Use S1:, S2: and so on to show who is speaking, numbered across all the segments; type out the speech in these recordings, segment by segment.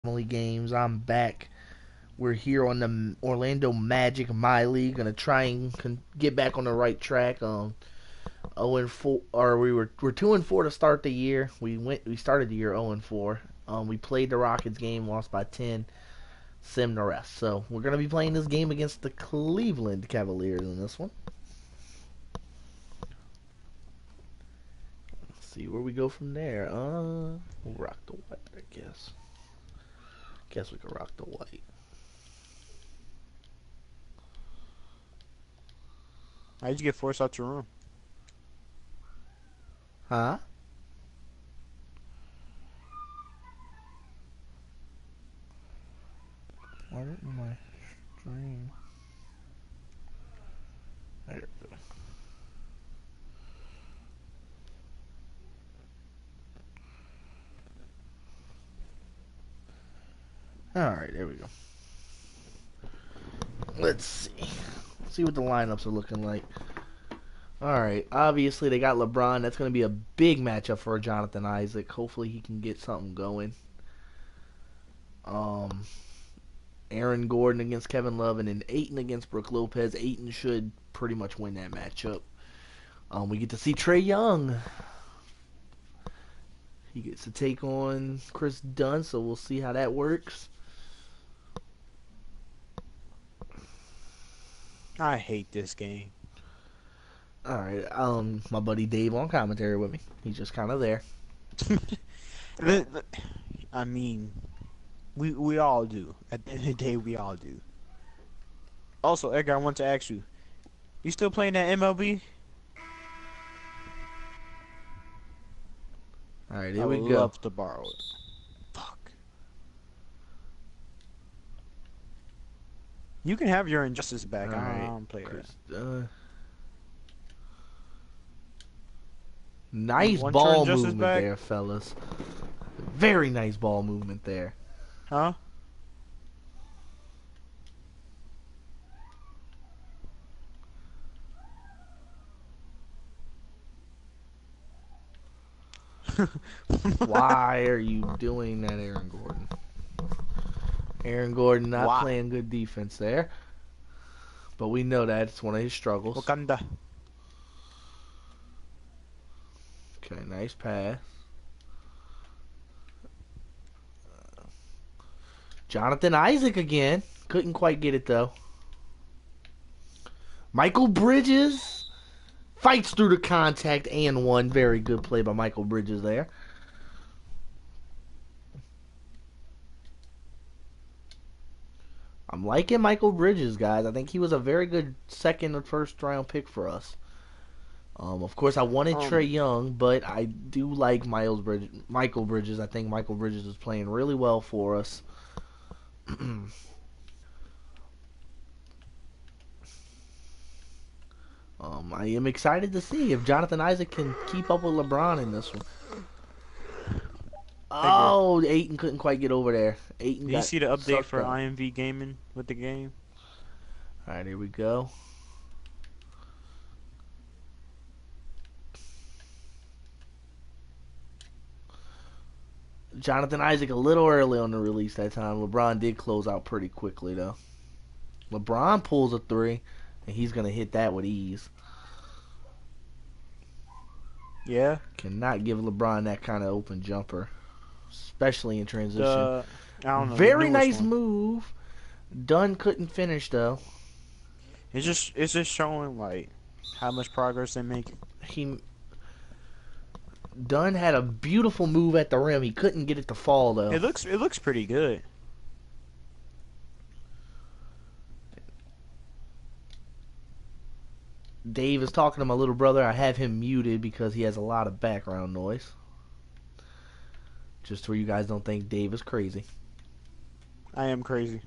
S1: Anomaly Games. I'm back. We're here on the Orlando Magic MyLeague. Gonna try and get back on the right track. 0-4, or we're 2-4 to start the year. We started the year 0-4. We played the Rockets game, lost by 10. Sim the rest. So we're gonna be playing this game against the Cleveland Cavaliers in this one. Let's see where we go from there. We'll rock the white, I guess. Guess we can rock the white.
S2: How'd you get forced out your room?
S1: Huh? Why didn't my stream? There we go. Alright, there we go. Let's see. See what the lineups are looking like. Alright, obviously they got LeBron. That's going to be a big matchup for Jonathan Isaac. Hopefully he can get something going. Aaron Gordon against Kevin Love, and then Ayton against Brook Lopez. Ayton should pretty much win that matchup. We get to see Trae Young. He gets to take on Chris Dunn, so we'll see how that works.
S2: I hate this game.
S1: Alright, my buddy Dave on commentary with me. He's just kind of there.
S2: I mean, we all do. At the end of the day, we all do. Also, Edgar, I want to ask you, you still playing that MLB?
S1: Alright, here
S2: I
S1: we
S2: would
S1: go.
S2: love to borrow it. Fuck. You can have your Injustice back. I
S1: Alright,
S2: don't play that.
S1: Nice
S2: Want your
S1: ball
S2: Injustice
S1: movement
S2: back?
S1: there, fellas. Very nice ball movement there.
S2: Huh?
S1: Why are you doing that, Aaron Gordon? Aaron Gordon not
S2: Why?
S1: playing good defense there. But we know that it's one of his struggles.
S2: Wakanda.
S1: Okay, nice pass. Jonathan Isaac again. Couldn't quite get it, though. Michael Bridges fights through the contact and one. Very good play by Michael Bridges there. I'm liking Michael Bridges, guys. I think he was a very good second or first round pick for us. Of course, I wanted Trae Young, but I do like Michael Bridges. I think Michael Bridges is playing really well for us. I am excited to see if Jonathan Isaac can keep up with LeBron in this one. Oh, Ayton couldn't quite get over there. Ayton
S2: Did you
S1: got
S2: see the update
S1: sucked
S2: for
S1: up.
S2: IMV Gaming with the game?
S1: Alright, here we go. Jonathan Isaac a little early on the release that time. LeBron did close out pretty quickly, though. LeBron pulls a three, and he's going to hit that with ease.
S2: Yeah.
S1: Cannot give LeBron that kind of open jumper, especially in transition.
S2: I don't know.
S1: Very
S2: The newest
S1: nice
S2: one.
S1: move. Dunn couldn't finish, though.
S2: It's just showing like how much progress they make.
S1: Dunn had a beautiful move at the rim. He couldn't get it to fall, though.
S2: It looks pretty good.
S1: Dave is talking to my little brother. I have him muted because he has a lot of background noise. Just so you guys don't think Dave is crazy.
S2: I am crazy.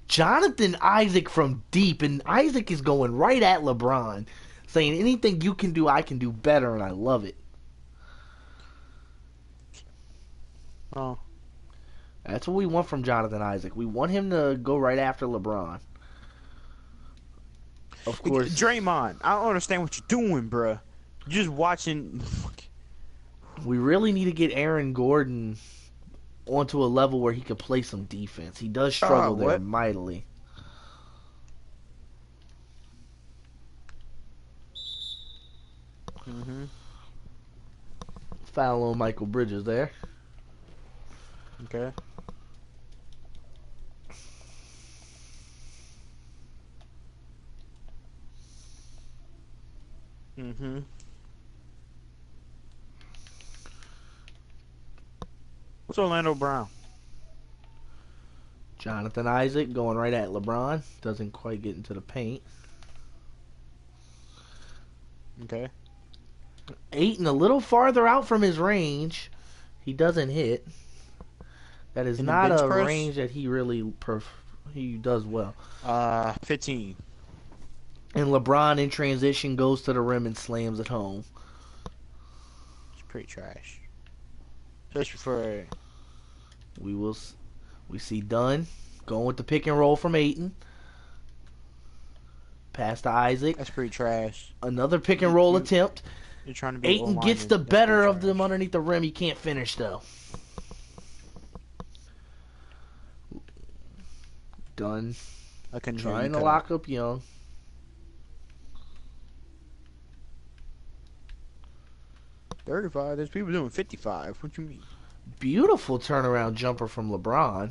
S1: Jonathan Isaac from deep, and Isaac is going right at LeBron, saying anything you can do, I can do better, and I love it.
S2: Oh.
S1: That's what we want from Jonathan Isaac. We want him to go right after LeBron. Of course.
S2: Draymond, I don't understand what you're doing, bruh. You're just watching.
S1: We really need to get Aaron Gordon onto a level where he could play some defense. He does
S2: Ah,
S1: struggle there
S2: what?
S1: mightily.
S2: Mm-hmm.
S1: Foul on Michael Bridges there.
S2: Okay. Mm-hmm. What's Orlando Brown?
S1: Jonathan Isaac going right at LeBron. Doesn't quite get into the paint.
S2: Okay.
S1: Ayton a little farther out from his range. He doesn't hit. That is
S2: In the
S1: not
S2: bench
S1: a
S2: press?
S1: range that he really he does well.
S2: 15.
S1: And LeBron in transition goes to the rim and slams it home.
S2: It's pretty trash. Especially for...
S1: We see Dunn going with the pick and roll from Ayton. Pass to Isaac.
S2: That's pretty trash.
S1: Another pick and roll
S2: You,
S1: attempt.
S2: you're trying to be an
S1: Ayton gets the
S2: O-lineman. That's pretty
S1: better of them
S2: trash.
S1: underneath the rim. He can't finish though. Dunn
S2: I couldn't hear you
S1: trying to
S2: cut out.
S1: lock up Young.
S2: $35. There's people doing 55. What you mean?
S1: Beautiful turnaround jumper from LeBron.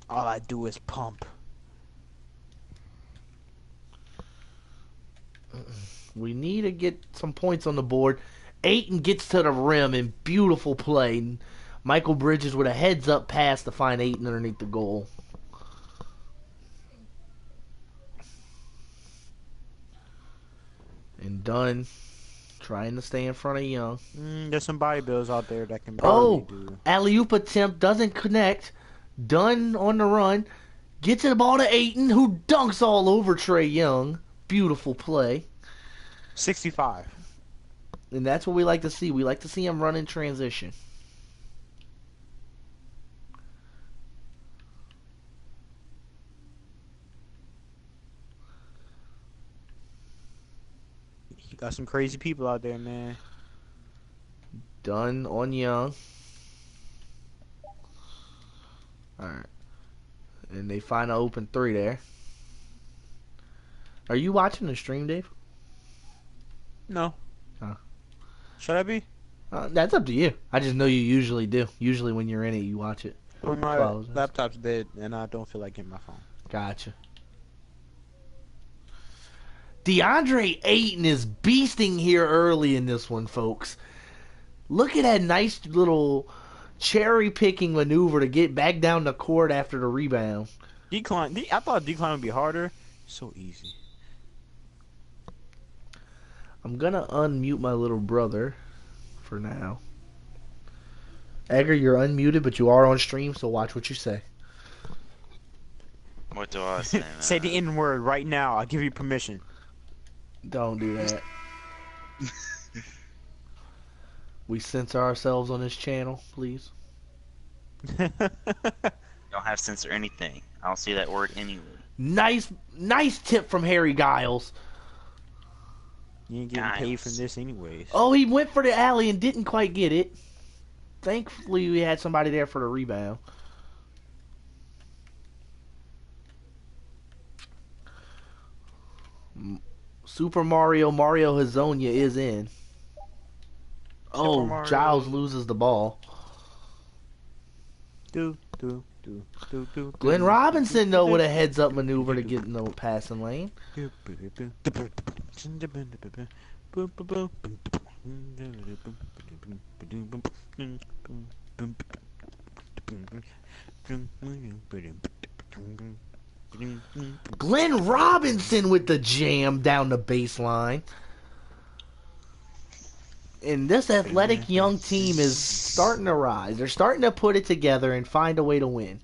S2: All I do is pump.
S1: We need to get some points on the board. Ayton gets to the rim in beautiful play. Michael Bridges with a heads-up pass to find Ayton underneath the goal. And Dunn trying to stay in front of Young.
S2: There's some bodybuilders out there that can probably
S1: Oh,
S2: do.
S1: alley-oop attempt doesn't connect. Dunn on the run. Gets the ball to Ayton, who dunks all over Trae Young. Beautiful play.
S2: 65.
S1: And that's what we like to see. We like to see him run in transition.
S2: You got some crazy people out there, man.
S1: Dunn on Young. Alright. And they find an open three there. Are you watching the stream, Dave?
S2: No.
S1: Huh.
S2: Should I be?
S1: That's up to you. I just know you usually do. Usually when you're in it, you watch it.
S2: Well, my
S1: Apologize.
S2: laptop's dead, and I don't feel like getting my phone.
S1: Gotcha. DeAndre Ayton is beasting here early in this one, folks. Look at that nice little cherry-picking maneuver to get back down the court after the rebound.
S2: Decline. I thought decline would be harder. So easy.
S1: I'm going to unmute my little brother for now. Edgar, you're unmuted, but you are on stream, so watch what you say.
S3: What do I say, man?
S2: Say the N word right now. I'll give you permission.
S1: Don't do that. We censor ourselves on this channel, please.
S3: Don't have sense or anything. I don't see that word anywhere.
S1: Nice tip from Harry Giles.
S2: You ain't getting paid from this anyways.
S1: Oh, he went for the alley and didn't quite get it. Thankfully, we had somebody there for the rebound. Super Mario Hazonia is in. Oh, Giles loses the ball. Glenn Robinson, though, with a heads-up maneuver to get in the passing lane. Glenn Robinson with the jam down the baseline. And this athletic young team is starting to rise. They're starting to put it together and find a way to win.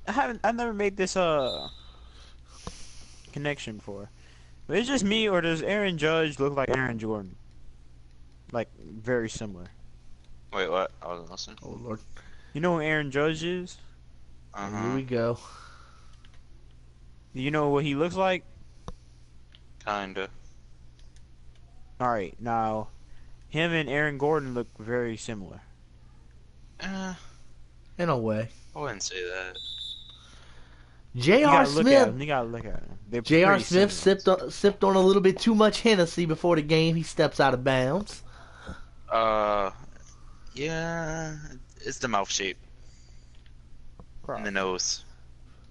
S2: I've never made this connection before. But it's just me, or does Aaron Judge look like Aaron Jordan? Like, very similar.
S3: Wait, what? I wasn't listening.
S1: Oh, Lord.
S2: You know who Aaron Judge is?
S1: Here we go.
S2: Do you know what he looks like?
S3: Kinda.
S2: All right, now him and Aaron Gordon look very similar.
S3: Eh,
S1: In a way.
S3: I wouldn't say that.
S2: You
S1: J.R.
S2: gotta look at him.
S1: Smith.
S2: You gotta look at him. They're
S1: J.R.
S2: pretty
S1: Smith
S2: similar.
S1: sipped on a little bit too much Hennessy before the game. He steps out of bounds.
S3: Uh, yeah, it's the mouth shape and the nose.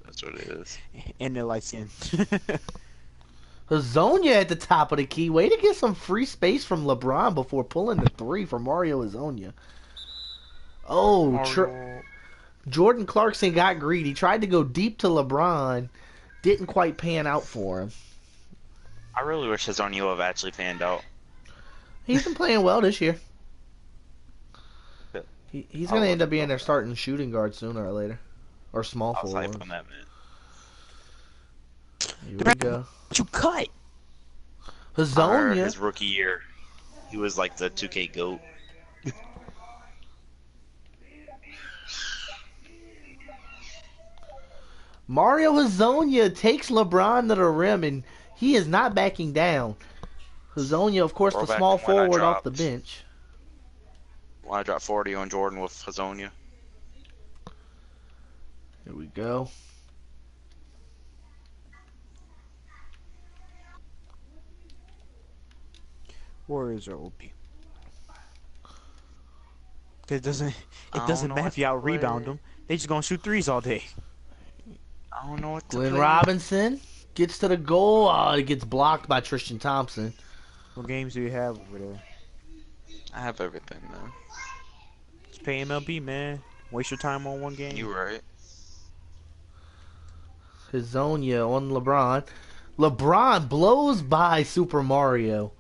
S3: That's what it is.
S2: And they're light skin.
S1: Hazonia at the top of the key. Way to get some free space from LeBron before pulling the three for Mario Hazonia. Oh, Jordan Clarkson got greedy. Tried to go deep to LeBron. Didn't quite pan out for him.
S3: I really wish Hazonia would have actually panned out.
S1: He's been playing well this year. He's going to end up being their starting shooting guard sooner or later. Or small
S3: I was
S1: forward.
S3: hype on that, man.
S1: Here we go.
S2: You cut.
S1: Hazonia.
S3: His rookie year, he was like the 2K GOAT.
S1: Mario Hazonia takes LeBron to the rim, and he is not backing down. Hazonia, of course, the small forward off the bench.
S3: Why I dropped 40 on Jordan with Hazonia?
S1: Here we go.
S2: Warriors are OP. It doesn't matter if y'all rebound them. They just gonna shoot threes all day.
S3: I don't know what to
S1: Glenn
S3: play.
S1: Robinson gets to the goal. It gets blocked by Tristan Thompson.
S2: What games do you have over there?
S3: I have everything, man.
S2: Just pay MLB, man. Waste your time on one game.
S3: You right.
S1: Hazonia on LeBron. LeBron blows by Super Mario.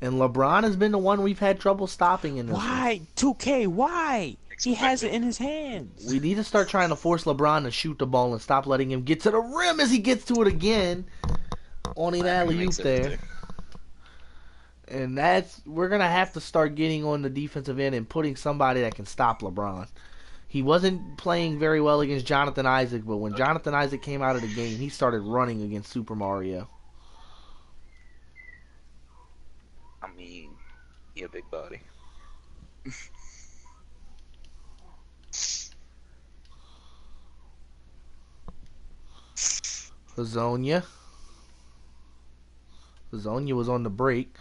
S1: And LeBron has been the one we've had trouble stopping in this
S2: Why? 2K, why? He has it in his hands.
S1: We need to start trying to force LeBron to shoot the ball and stop letting him get to the rim as he gets to it again. On an alley-oop there. And we're going to have to start getting on the defensive end and putting somebody that can stop LeBron. He wasn't playing very well against Jonathan Isaac, but when Jonathan Isaac came out of the game, he started running against Super Mario.
S3: I mean, he a big body.
S1: Hazonia. Hazonia was on the break.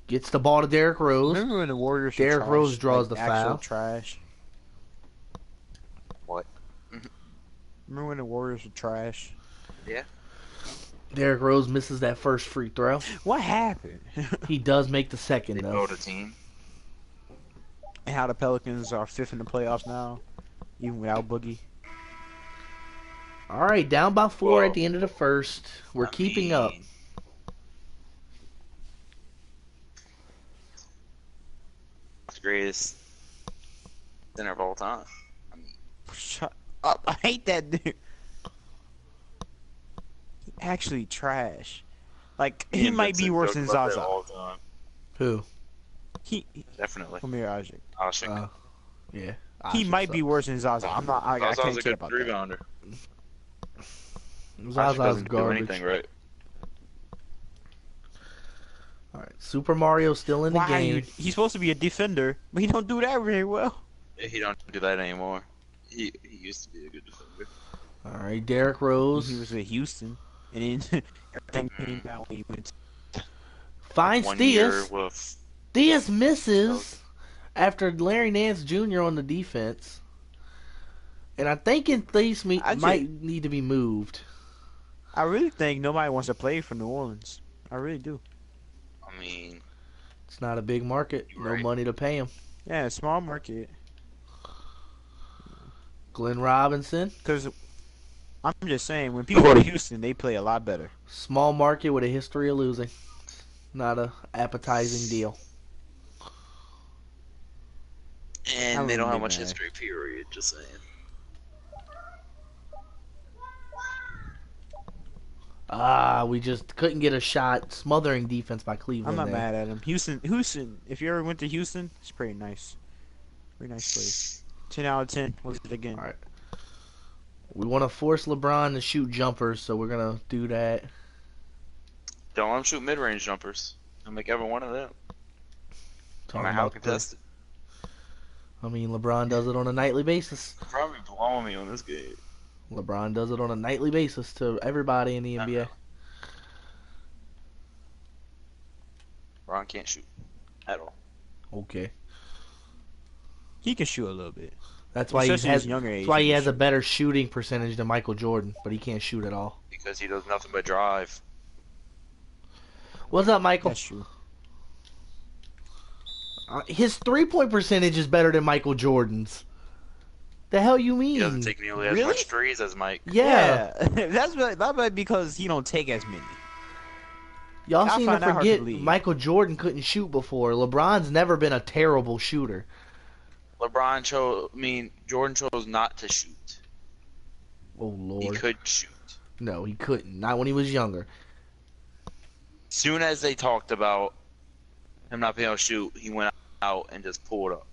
S1: Gets the ball to Derrick Rose.
S2: Remember when the Warriors were
S1: Derrick
S2: trash,
S1: Rose draws
S2: like
S1: the
S2: actual
S1: foul.
S2: Trash.
S3: What?
S2: Remember when the Warriors were trash?
S3: Yeah.
S1: Derrick Rose misses that first free throw.
S2: What happened?
S1: He does make the second,
S3: They
S1: though.
S3: built a team.
S2: And how the Pelicans are fifth in the playoffs now, even without Boogie.
S1: All right, down by 4
S3: Whoa.
S1: at the end of the first. We're keeping up.
S3: It's the greatest center of all time. I mean,
S2: Shut up! I hate that dude. He actually trash. Like he might be worse than Zaza.
S3: all the time.
S1: Who?
S2: He
S3: Definitely.
S2: Amir Isaac.
S3: Ashik.
S1: Yeah.
S2: He might be worse than Zaza. I'm not. I
S3: Zaza's
S2: can't
S3: a
S2: care
S3: good
S2: about that.
S3: rebounder. Ashik
S1: Zaza's
S3: doesn't do
S1: garbage.
S3: anything right.
S1: All right, Super Mario's still in the game.
S2: He's supposed to be a defender, but he don't do that very well.
S3: Yeah, he don't do that anymore. He used to be a good defender.
S1: All right, Derrick Rose
S2: He was with Houston, and then everything came out when he went.
S1: finds
S3: 1 year
S1: Diaz.
S3: with
S1: Diaz misses after Larry Nance Jr. on the defense. And I think Diaz might need to be moved.
S2: I really think nobody wants to play for New Orleans. I really do.
S3: I mean,
S1: It's not a big market.
S3: You're
S1: No
S3: right.
S1: money to pay him.
S2: Yeah, small market.
S1: Glenn Robinson,
S2: Because I'm just saying, when people go to Houston, they play a lot better.
S1: small market with a history of losing. Not a appetizing deal.
S3: and they don't have much
S2: mad.
S3: history, period. Just saying.
S1: We just couldn't get a shot. Smothering defense by Cleveland.
S2: I'm not
S1: there.
S2: mad at him. Houston. If you ever went to Houston, it's pretty nice. Very nice plays. 10 out of 10. What's it again?
S1: All right. We want to force LeBron to shoot jumpers, so we're gonna do that.
S3: Don't let him shoot mid-range jumpers. I'll make every one of them. No matter how contested.
S1: I mean, LeBron does it on a nightly basis.
S3: Probably blowing me on this game.
S1: LeBron does it on a nightly basis to everybody in the NBA.
S3: LeBron can't shoot at all.
S1: Okay.
S2: He can shoot a little bit.
S1: That's why
S2: Especially his
S1: he
S2: younger age,
S1: that's why he
S2: he
S1: has
S2: can
S1: a better shooting percentage than Michael Jordan, but he can't shoot at all.
S3: Because he does nothing but drive.
S1: What's up, Michael?
S2: That's true.
S1: His 3-point percentage is better than Michael Jordan's. The hell you mean?
S3: He doesn't take nearly as
S2: Really?
S3: much threes as Mike.
S1: Yeah.
S2: That might be because he don't take as many.
S1: Y'all
S2: I
S1: seem
S2: find
S1: to
S2: that hard to
S1: forget
S2: believe.
S1: Michael Jordan couldn't shoot before. LeBron's never been a terrible shooter.
S3: Jordan chose not to shoot.
S1: Oh,
S3: He
S1: Lord.
S3: could shoot.
S1: No, he couldn't. Not when he was younger.
S3: Soon as they talked about him not being able to shoot, he went out and just pulled up.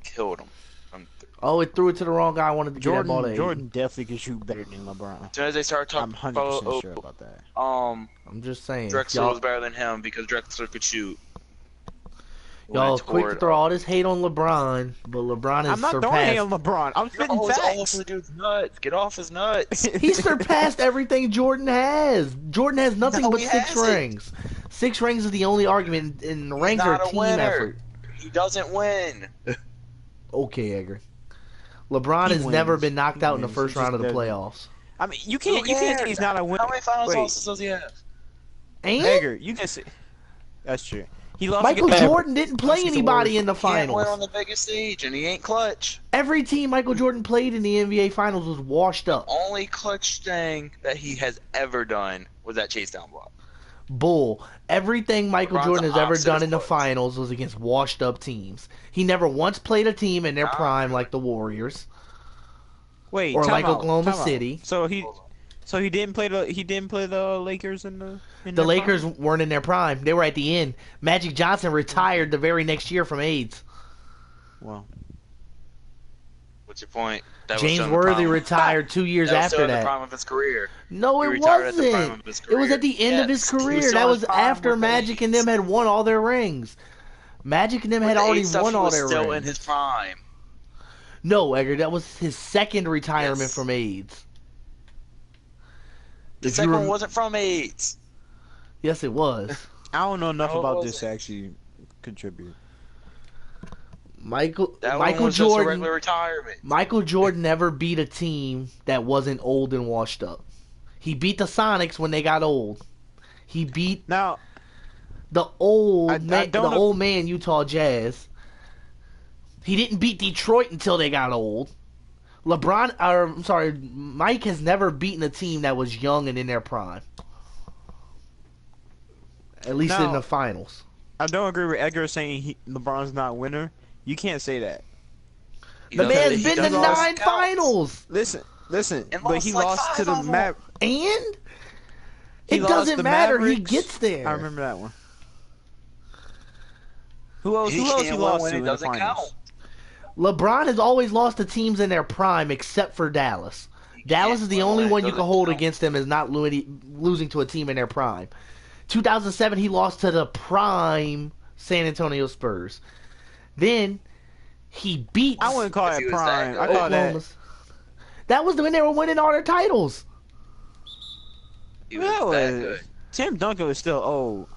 S3: Killed him.
S1: Oh, it threw it to the wrong guy. I wanted to get that ball to
S2: Jordan definitely can shoot better than LeBron.
S3: As soon as they started
S2: I'm
S3: talking
S2: 100%
S3: about,
S2: sure about that.
S1: I'm just saying.
S3: Drexler was better than him because Drexler could shoot.
S1: Y'all
S3: Went
S1: quick to
S3: toward-
S1: throw all this hate on LeBron, but LeBron has
S2: I'm not throwing
S1: surpassed.
S2: hate on LeBron. I'm spitting
S3: Oh, it's all
S2: facts.
S3: over the dude's nuts. Get off his nuts.
S1: He surpassed everything Jordan has. Jordan has nothing
S3: No,
S1: but
S3: he
S1: 6
S3: hasn't.
S1: rings. 6 rings is the only argument, and rings are
S3: not
S1: a
S3: a
S1: team
S3: winner.
S1: effort.
S3: He doesn't win.
S1: Okay, Edgar. LeBron
S2: He
S1: has never
S2: wins.
S1: been knocked
S2: He
S1: out in the
S2: wins.
S1: first
S2: He
S1: round of
S2: just
S1: the
S2: doesn't.
S1: playoffs.
S2: I mean, you can't say he's not a winner.
S3: How many finals
S2: Wait.
S3: losses does he have?
S1: And
S2: Edgar, you can say that's true. He lost
S1: Michael
S2: against-
S1: Jordan didn't play
S2: against the
S1: anybody
S2: Warriors.
S1: in the
S3: He can't win on
S1: finals.
S3: the biggest stage, and he ain't clutch.
S1: Every team Michael Jordan played in the NBA finals was washed up.
S3: Only clutch thing that he has ever done was that chase down block.
S1: Bull. Everything Michael
S3: LeBron's
S1: Jordan has
S3: the
S1: ever
S3: opposite
S1: done
S3: of
S1: in the
S3: clutch.
S1: finals was against washed up teams. He never once played a team in their
S3: Nah.
S1: prime like the Warriors.
S2: Wait,
S1: Or
S2: time
S1: like
S2: out,
S1: Oklahoma
S2: time out.
S1: City.
S2: So he didn't play the Lakers in the. In
S1: The
S2: their
S1: Lakers
S2: prime?
S1: weren't in their prime. They were at the end. Magic Johnson retired the very next year from AIDS.
S2: Well,
S3: What's your point? That was
S1: James
S3: still in the
S1: Worthy
S3: prime.
S1: retired 2 years
S3: That was
S1: after
S3: still in the
S1: that.
S3: prime of his career.
S1: No,
S3: He
S1: it
S3: retired at the prime
S1: wasn't.
S3: of his
S1: It was
S3: career.
S1: at the end of his
S3: Yes, he was
S1: career.
S3: still
S1: That
S3: in
S1: was
S3: his prime
S1: after
S3: with
S1: Magic and
S3: AIDS.
S1: them had won all their rings. Magic and them had
S3: With the
S1: already
S3: AIDS stuff,
S1: won
S3: he
S1: all
S3: was
S1: their
S3: still
S1: rings.
S3: in his prime.
S1: No, Edgar, that was his second retirement
S3: Yes.
S1: from AIDS.
S3: The
S1: If you
S3: second one
S1: rem-
S3: wasn't from AIDS.
S1: Yes, it was.
S2: I don't know enough
S3: No, it
S2: about
S3: wasn't.
S2: this to actually contribute.
S1: Michael
S3: That one
S1: Michael
S3: was just a
S1: Jordan.
S3: regular retirement.
S1: Michael Jordan never beat a team that wasn't old and washed up. He beat the Sonics when they got old. He beat
S2: Now,
S1: the old
S2: I
S1: man, the
S2: don't ag-
S1: old man Utah Jazz. He didn't beat Detroit until they got old. Mike has never beaten a team that was young and in their prime. At least in
S2: Now-
S1: the finals.
S2: I don't agree with Edgar saying LeBron's not a winner. You can't say that.
S3: He
S1: The
S3: doesn't-
S1: man's
S3: he
S1: been to
S3: doesn't
S1: 9
S3: count.
S1: finals.
S2: Listen,
S3: And
S2: but
S3: lost
S2: he
S3: like
S2: lost
S3: 5
S2: to the
S3: of 'em.
S2: Mav.
S1: And
S2: He
S1: it
S2: lost
S1: doesn't
S2: the
S1: matter. He
S2: Mavericks.
S1: gets there.
S2: I remember that one. Who else?
S3: He
S2: Who else
S3: can't
S2: he
S3: win
S2: lost
S3: when
S2: to
S3: it
S2: in the
S3: doesn't
S2: finals?
S3: count.
S1: LeBron has always lost to teams in their prime except for Dallas. Dallas is the
S3: win
S1: only
S3: when it
S1: one you can
S3: doesn't
S1: hold
S3: count.
S1: against him as not losing to a team in their prime. 2007, he lost to the prime San Antonio Spurs. Then he beats
S2: I wouldn't call
S3: If
S2: it
S3: he was that
S2: prime.
S3: good.
S2: I call that.
S1: Oklahoma's. That was when they were winning all their titles.
S3: He was
S2: Well,
S3: that good.
S2: Tim Duncan was still old.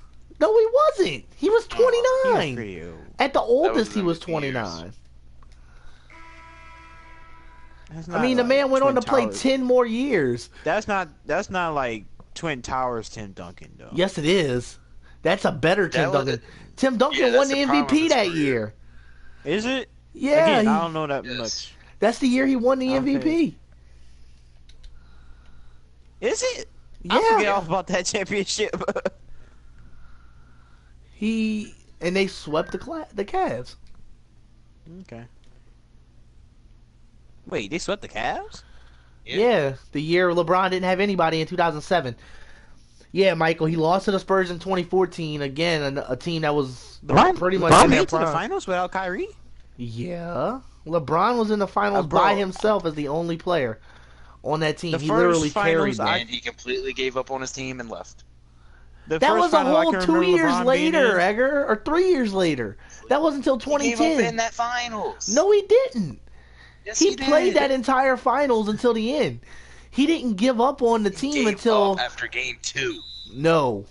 S1: No, he wasn't. He was
S2: He was
S1: 29.
S2: pretty old.
S1: At the oldest, he
S3: in
S1: was
S3: the years.
S1: 29.
S2: That's
S1: I
S2: not
S1: mean, the
S2: like
S1: man went on
S2: Twin
S1: to play
S2: Towers.
S1: 10 more years.
S2: That's not like Twin Towers Tim Duncan though.
S1: Yes, it is. That's a better Tim
S3: That was
S1: Duncan.
S3: it.
S1: Tim Duncan
S3: Yeah,
S1: won
S3: that's
S1: the
S3: the prime of
S1: MVP
S3: his
S1: that
S3: career.
S1: year.
S2: Is it?
S1: Yeah,
S2: Again, I don't know that
S3: Yes.
S2: much.
S1: that's the year he won the
S2: Okay.
S1: MVP.
S2: Is it?
S1: Yeah,
S2: I forget all about that championship.
S1: and they swept the Cavs.
S2: Okay. Wait, they swept the Cavs?
S1: Yeah, the year LeBron didn't have anybody in 2007. Yeah, Michael, he lost to the Spurs in 2014. Again, a team that was pretty much in
S2: LeBron
S1: their
S2: made it to the
S1: prime.
S2: finals without Kyrie?
S1: Yeah. LeBron was in the finals
S2: Bro,
S1: by himself as the only player on that team.
S2: the
S1: He
S2: first
S1: literally
S2: finals
S1: carried them.
S3: And he completely gave up on his team and left.
S2: The
S1: That
S2: first
S1: was a
S2: final I
S1: whole
S2: can
S1: 2
S2: remember
S1: years
S2: LeBron being
S1: later,
S2: in.
S1: Edgar, or 3 years later. That wasn't until
S3: He gave up
S1: 2010.
S3: in that finals.
S1: No, he didn't.
S3: Yes,
S1: He
S3: he
S1: played
S3: did.
S1: that entire finals until the end. He didn't give up on the
S3: He
S1: team
S3: gave
S1: until
S3: up after game 2.
S1: no.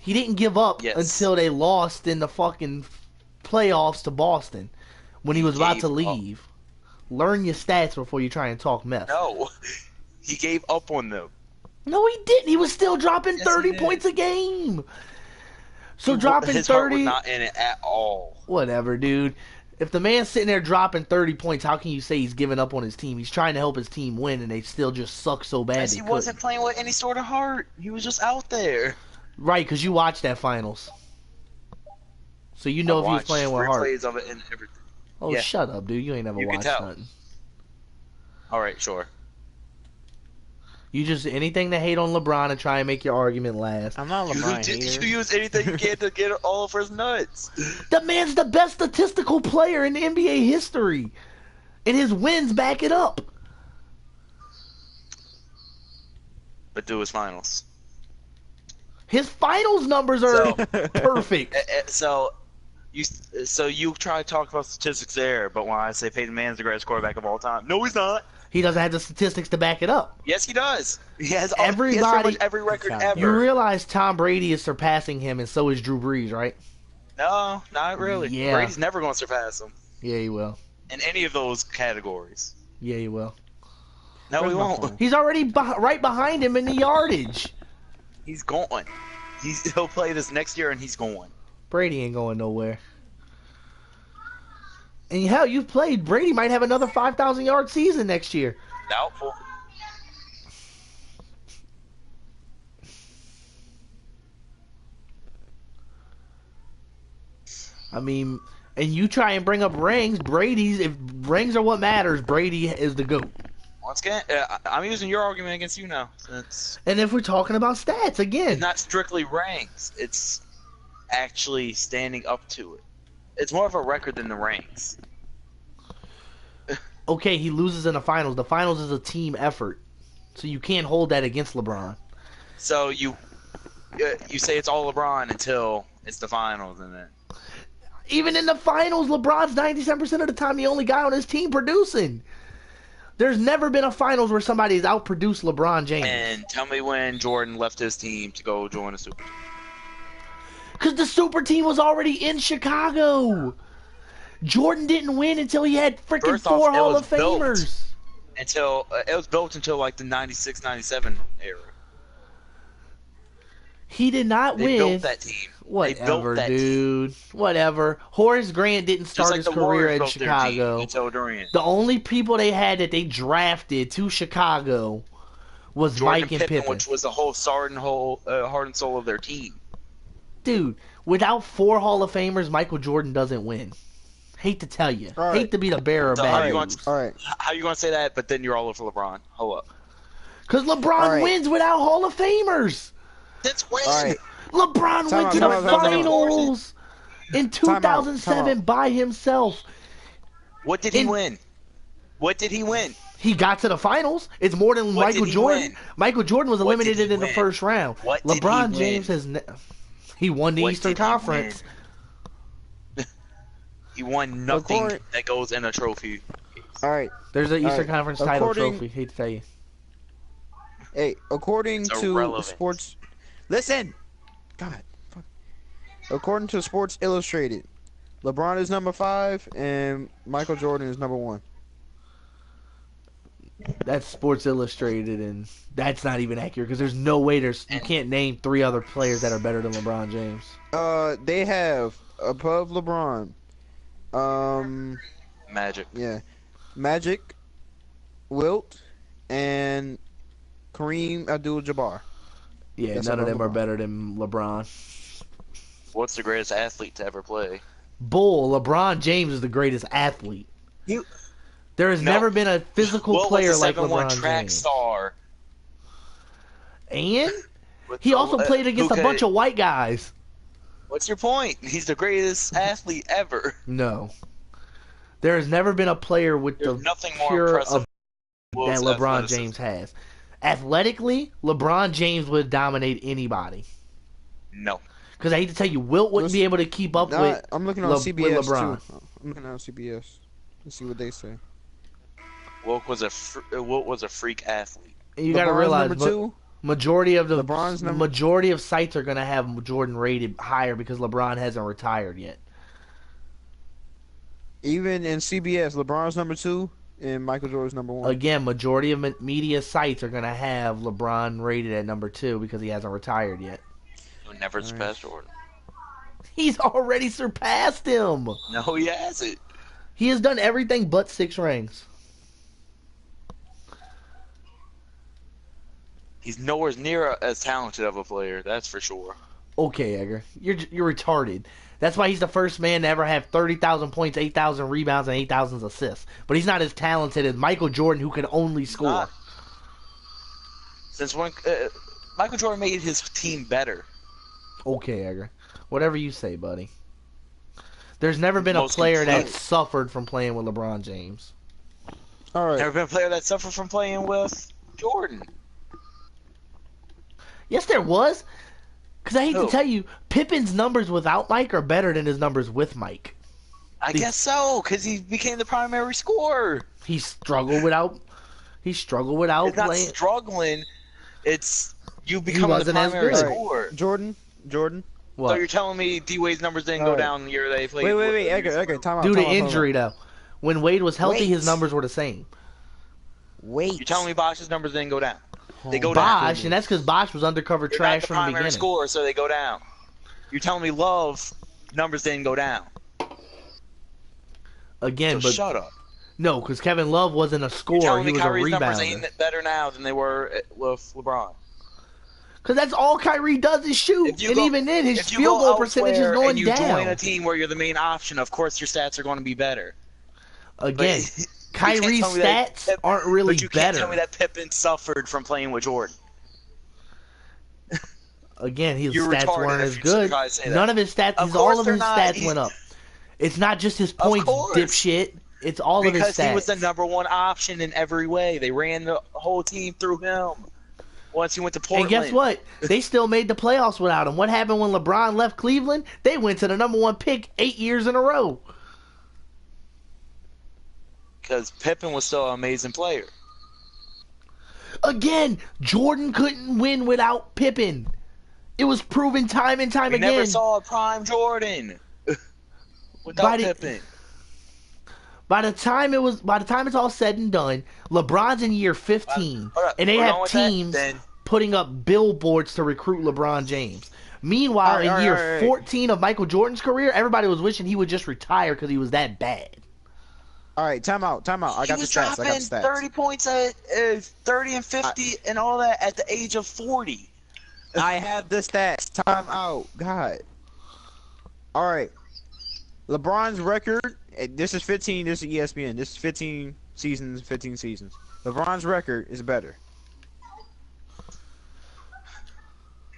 S1: He didn't give up
S3: Yes.
S1: until they lost in the fucking playoffs to Boston when he
S3: He
S1: was about
S3: gave
S1: to
S3: up.
S1: leave. Learn your stats before you try and talk mess.
S3: No. He gave up on them.
S1: No, he didn't. He was still dropping
S3: Yes, he
S1: 30
S3: did.
S1: points a game. So
S3: He-
S1: dropping
S3: his heart was
S1: 30,
S3: not in it at all.
S1: whatever, dude. If the man's sitting there dropping 30 points, how can you say he's giving up on his team? He's trying to help his team win, and they still just suck so bad
S3: Because
S1: they
S3: he
S1: couldn't.
S3: wasn't playing with any sort of heart. He was just out there.
S1: Right, because you watched that finals. So you
S3: I
S1: know if he was
S3: watched
S1: playing with heart.
S3: replays of it and everything.
S1: Oh,
S3: yeah.
S1: shut up, dude. You ain't never
S3: You can
S1: watched
S3: tell.
S1: nothing.
S3: All right, sure.
S1: You just anything to hate on LeBron and try and make your argument last.
S2: I'm not a LeBron hater.
S3: You use anything you can to get all over his nuts.
S1: The man's the best statistical player in NBA history. And his wins back it up.
S3: But do his finals.
S1: His finals numbers are perfect.
S3: So you try to talk about statistics there, but when I say Peyton Manning's the greatest quarterback of all time, no, he's not.
S1: He doesn't have the statistics to back it up.
S3: Yes, he does. He has
S1: Everybody-
S3: pretty much every record ever.
S1: You realize Tom Brady is surpassing him, and so is Drew Brees, right?
S3: No, not really.
S1: Yeah.
S3: Brady's never going to surpass him
S1: Yeah, he will.
S3: in any of those categories.
S1: Yeah, he will.
S3: No,
S2: Where's
S3: he
S2: my
S3: won't.
S2: phone?
S1: He's already right behind him in the yardage.
S3: He's gone. He'll play this next year and he's gone.
S1: Brady ain't going nowhere. And hell, you've played. Brady might have another 5,000 yard season next year.
S3: Doubtful.
S1: I mean, and you try and bring up rings. If rings are what matters, Brady is the GOAT.
S3: Once again, I'm using your argument against you now. It's
S1: And if we're talking about stats, again,
S3: not strictly ranks. It's actually standing up to it. It's more of a record than the ranks.
S1: okay, he loses in the finals. The finals is a team effort. So you can't hold that against LeBron.
S3: So you say it's all LeBron until it's the finals, and then
S1: Even in the finals, LeBron's 97% of the time the only guy on his team producing. There's never been a finals where somebody's outproduced LeBron James.
S3: and tell me when Jordan left his team to go join a super team.
S1: Because the super team was already in Chicago. Jordan didn't win until he had freaking
S3: First off,
S1: 4
S3: it
S1: Hall
S3: was
S1: of
S3: built.
S1: Famers.
S3: Until it was built until like the 96, 97 era.
S1: He did not
S3: They
S1: win.
S3: built that team. They built
S1: Whatever,
S3: that team.
S1: dude. Whatever. Horace Grant didn't
S3: Just
S1: start
S3: like
S1: his
S3: the
S1: career
S3: Warriors
S1: in
S3: built their team
S1: Chicago.
S3: until Durant.
S1: The only people they had that they drafted to Chicago was
S3: Jordan
S1: Mike and
S3: Pippen,
S1: Pippen.
S3: which was the whole heart and soul of their team.
S1: Dude, without 4 Hall of Famers, Michael Jordan doesn't win. Hate to tell you.
S2: All right.
S1: Hate to be the bearer of
S3: So
S1: bad
S3: how you
S1: news.
S3: going
S2: All right.
S3: How you gonna say that? But then you're all over LeBron. Hold up.
S1: Because LeBron
S2: All right.
S1: wins without Hall of Famers.
S3: That's when.
S2: All right.
S1: LeBron
S2: Time
S1: went
S2: out,
S1: to
S2: time
S1: the
S2: out, time out.
S1: finals in
S2: Time out,
S1: 2007 by himself.
S3: What did he
S1: In-
S3: win? What did he win?
S1: He got to the finals. It's more than
S3: What
S1: Michael
S3: did he
S1: Jordan.
S3: win?
S1: Michael Jordan was
S3: What did
S1: eliminated
S3: he
S1: in the
S3: win?
S1: first round.
S3: What did he
S1: LeBron
S3: win?
S1: James has he won the
S3: What
S1: Eastern
S3: did he
S1: Conference.
S3: He won nothing
S2: According-
S3: that goes in a trophy.
S2: All right.
S1: There's an Eastern
S2: right.
S1: Conference title
S2: According-
S1: trophy. Hate to tell you.
S2: Hey, according
S3: It's
S2: to
S3: irrelevant.
S2: Sports, listen. God. Fuck. According to Sports Illustrated, LeBron is number 5 and Michael Jordan is number 1.
S1: That's Sports Illustrated, and that's not even accurate because there's no way you can't name 3 other players that are better than LeBron James.
S2: They have above LeBron.
S3: Magic.
S2: Yeah, Magic, Wilt, and Kareem Abdul-Jabbar.
S1: Yeah,
S2: That's
S1: none of
S2: above
S1: them are
S2: LeBron.
S1: better than LeBron.
S3: What's the greatest athlete to ever play?
S1: Bull, LeBron James is the greatest athlete.
S3: You.
S1: There has
S3: No.
S1: never been a physical
S3: What
S1: player
S3: was the
S1: like
S3: 7-1
S1: LeBron
S3: track
S1: James.
S3: star?
S1: And
S3: With
S1: he
S3: the-
S1: also played against
S3: okay,
S1: a bunch of white guys.
S3: What's your point? He's the greatest athlete ever.
S1: No. There has never been a player with
S3: There's
S1: the
S3: nothing more
S1: pure
S3: impressive
S1: of
S3: than
S1: that
S3: Wilt's
S1: LeBron
S3: athleticism.
S1: James has. Athletically, LeBron James would dominate anybody.
S3: No.
S1: Because I hate to tell you, Wilt wouldn't be able to keep up with
S2: I'm looking on CBS
S1: LeBron.
S2: too. I'm looking on CBS to see what they say.
S3: Wilt was a freak athlete.
S1: You got to
S2: LeBron's
S1: realize,
S2: number 2.
S1: majority of the
S2: LeBron's number.
S1: majority of sites are going to have Jordan rated higher because LeBron hasn't retired yet.
S2: Even in CBS, LeBron's number 2 and Michael Jordan's number 1.
S1: Again, majority of media sites are going to have LeBron rated at number 2 because he hasn't retired yet.
S3: Who never surpassed Jordan.
S1: He's already surpassed him.
S3: No, he hasn't.
S1: He has done everything but 6 rings.
S3: He's nowhere near as talented of a player, that's for sure.
S1: Okay, Edgar, you're retarded. That's why he's the first man to ever have 30,000 points, 8,000 rebounds, and 8,000 assists. But he's not as talented as Michael Jordan, who can only score.
S3: Not. Since when Michael Jordan made his team better.
S1: Okay, Edgar. Whatever you say, buddy. There's never been a
S3: Most
S1: player that
S3: complete.
S1: suffered from playing with LeBron James.
S2: All right.
S3: Never been a player that suffered from playing with Jordan.
S1: Yes, there was. Because I hate to
S3: Who?
S1: tell you, Pippen's numbers without Mike are better than his numbers with Mike.
S3: I guess so, because he became the primary scorer.
S1: He struggled without. He struggled without
S3: It's not
S1: playing.
S3: struggling. It's you becoming the
S1: wasn't as
S3: primary
S1: good.
S3: scorer.
S2: Jordan.
S3: So
S1: What?
S3: you're telling me D-Wade's numbers didn't go
S2: Alright.
S3: down the year they played?
S2: Wait, Edgar, time out.
S1: Due to
S2: time out,
S1: injury, though. When Wade was healthy, his
S2: Wait.
S1: numbers were the same.
S2: Wait.
S3: You're telling me Bosch's numbers didn't go down? They go down.
S1: Bosh, and that's because Bosh was undercover
S3: You're
S1: trash
S3: not the
S1: from the
S3: primary
S1: beginning.
S3: scorer, so they go down. You're telling me Love numbers didn't go down.
S1: Again,
S3: So
S1: but
S3: shut up.
S1: no, because Kevin Love wasn't a
S3: You're
S1: scorer;
S3: telling
S1: he
S3: me
S1: was a
S3: Kyrie's numbers
S1: rebounder.
S3: ain't better now than they were with LeBron.
S1: Because that's all Kyrie does is shoot,
S3: If you
S1: and
S3: go-
S1: even then, his
S3: If you
S1: field
S3: go
S1: goal percentage is
S3: elsewhere
S1: going
S3: and you
S1: down.
S3: join a team where you're the main option, of course your stats are going to be better.
S1: Again,
S3: But-
S1: Kyrie's
S3: tell me that
S1: stats
S3: Pip-
S1: aren't really
S3: But you can't
S1: better.
S3: tell me that Pippen suffered from playing with Jordan.
S1: Again, his
S3: You're
S1: stats
S3: retarded
S1: weren't
S3: if
S1: as
S3: you
S1: good.
S3: try to say that.
S1: None of his stats,
S3: Of
S1: all
S3: course
S1: of
S3: they're
S1: his
S3: not.
S1: stats went up. It's not just his points,
S3: course.
S1: dipshit. It's all of his
S3: Because
S1: stats.
S3: he was the number one option in every way. They ran the whole team through him. Once he went to Portland.
S1: And guess what? They still made the playoffs without him. What happened when LeBron left Cleveland? They went to the number 1 pick 8 years in a row.
S3: Because Pippen was still an amazing player.
S1: Again, Jordan couldn't win without Pippen. It was proven time and time
S3: We
S1: again.
S3: never saw a prime Jordan without
S1: By the-
S3: Pippen.
S1: By the time it's all said and done, LeBron's in year 15,
S3: Hold up,
S1: and they
S3: we're
S1: have
S3: done with that?
S1: teams
S3: Then-
S1: putting up billboards to recruit LeBron James. Meanwhile,
S2: All right,
S1: in
S2: all right,
S1: year
S2: all right.
S1: 14 of Michael Jordan's career, everybody was wishing he would just retire because he was that bad.
S2: All right, time out. I
S3: He
S2: got the
S3: was
S2: stats.
S3: dropping 30 points at 30 and 50 and all that at the age of 40.
S2: I have the stats. Time out. God. All right. LeBron's record. This is 15. This is ESPN. This is 15 seasons. 15 seasons. LeBron's record is better.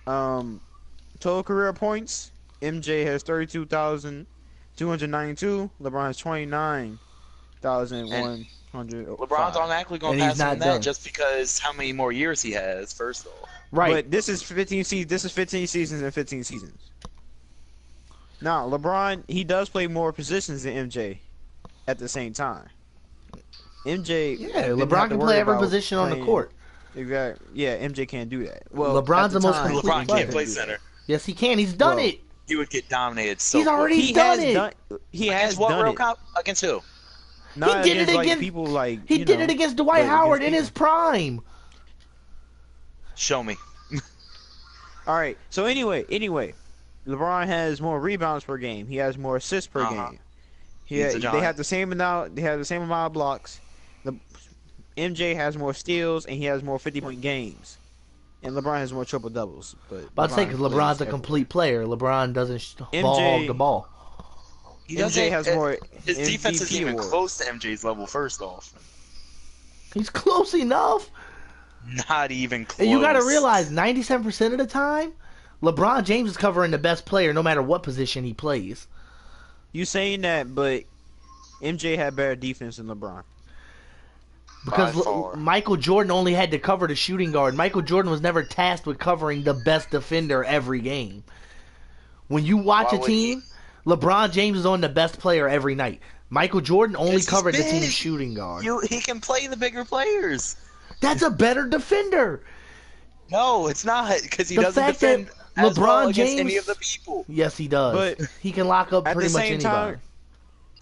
S2: Total career points. MJ has 32,292. LeBron has 29,100.
S3: LeBron's automatically going
S1: And
S3: to
S1: he's
S3: pass him
S1: not
S3: in that
S1: done.
S3: just because how many more years he has, first of all.
S1: Right.
S2: But this is 15 seasons. This is 15 seasons and 15 seasons. Now, LeBron, he does play more positions than MJ at the same time. MJ,
S1: yeah,
S2: didn't
S1: LeBron
S2: have to
S1: can
S2: worry
S1: play every
S2: about
S1: position on the
S2: playing-
S1: court.
S2: Exactly. Yeah, MJ can't do that. Well,
S1: LeBron's
S2: at
S1: the most
S2: time,
S1: complete
S3: LeBron
S1: player.
S3: can't play center.
S1: Yes, he can. He's done
S2: Well,
S1: it.
S3: He would get dominated so
S1: He's already
S3: quick.
S1: done it.
S2: He has
S3: Against what
S2: done
S3: World
S2: it.
S3: Cup? Against who?
S2: Not
S1: He did it
S2: against, like,
S1: against-
S2: people like
S1: He
S2: you
S1: did
S2: know,
S1: it against Dwight
S2: but
S1: Howard in
S2: against
S1: his prime.
S3: Show me.
S2: All right. So anyway, LeBron has more rebounds per game. He has more assists per game.
S3: He's a
S2: They
S3: giant.
S2: have the same amount. They have the same amount of blocks. The MJ has more steals and he has more 50-point games. And LeBron has more triple doubles. But
S1: I'd say because
S2: plays
S1: LeBron's a
S2: everywhere.
S1: complete player. LeBron doesn't ball
S2: MJ
S1: hog the ball.
S3: He
S2: MJ has more
S3: His defense isn't
S2: MVP
S3: even
S2: awards.
S3: close to MJ's level, first off.
S1: He's close enough.
S3: Not even close.
S1: And you got to realize, 97% of the time, LeBron James is covering the best player no matter what position he plays.
S2: You saying that, but MJ had better defense than LeBron.
S1: Because
S3: By far.
S1: Michael Jordan only had to cover the shooting guard. Michael Jordan was never tasked with covering the best defender every game. When you watch
S3: Why
S1: a
S3: would he?
S1: team, LeBron James is on the best player every night. Michael Jordan only
S3: 'Cause he's
S1: covered the team's
S3: big.
S1: shooting guard.
S3: He can play the bigger players.
S1: That's a better defender.
S3: No, it's not, because he
S1: The
S3: doesn't
S1: fact that
S3: defend as
S1: LeBron
S3: well against
S1: James-
S3: any of the people.
S1: Yes, he does.
S2: But
S1: he can lock up
S2: at
S1: pretty
S2: the
S1: much
S2: same
S1: anybody.
S2: time-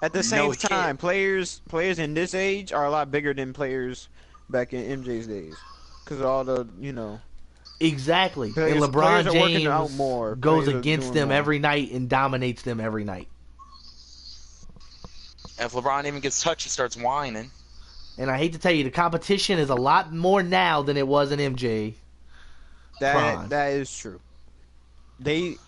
S2: At the
S3: No,
S2: same
S3: he can't.
S2: time, players in this age are a lot bigger than players back in MJ's days, because all the
S1: Exactly.
S2: Players-
S1: And
S2: players
S1: LeBron
S2: are working out
S1: James
S2: more.
S1: goes
S2: Players are
S1: against
S2: doing
S1: them
S2: more.
S1: every night and dominates them every night.
S3: And if LeBron even gets touched, he starts whining.
S1: And I hate to tell you, the competition is a lot more now than it was in MJ. Prime.
S2: That is true. It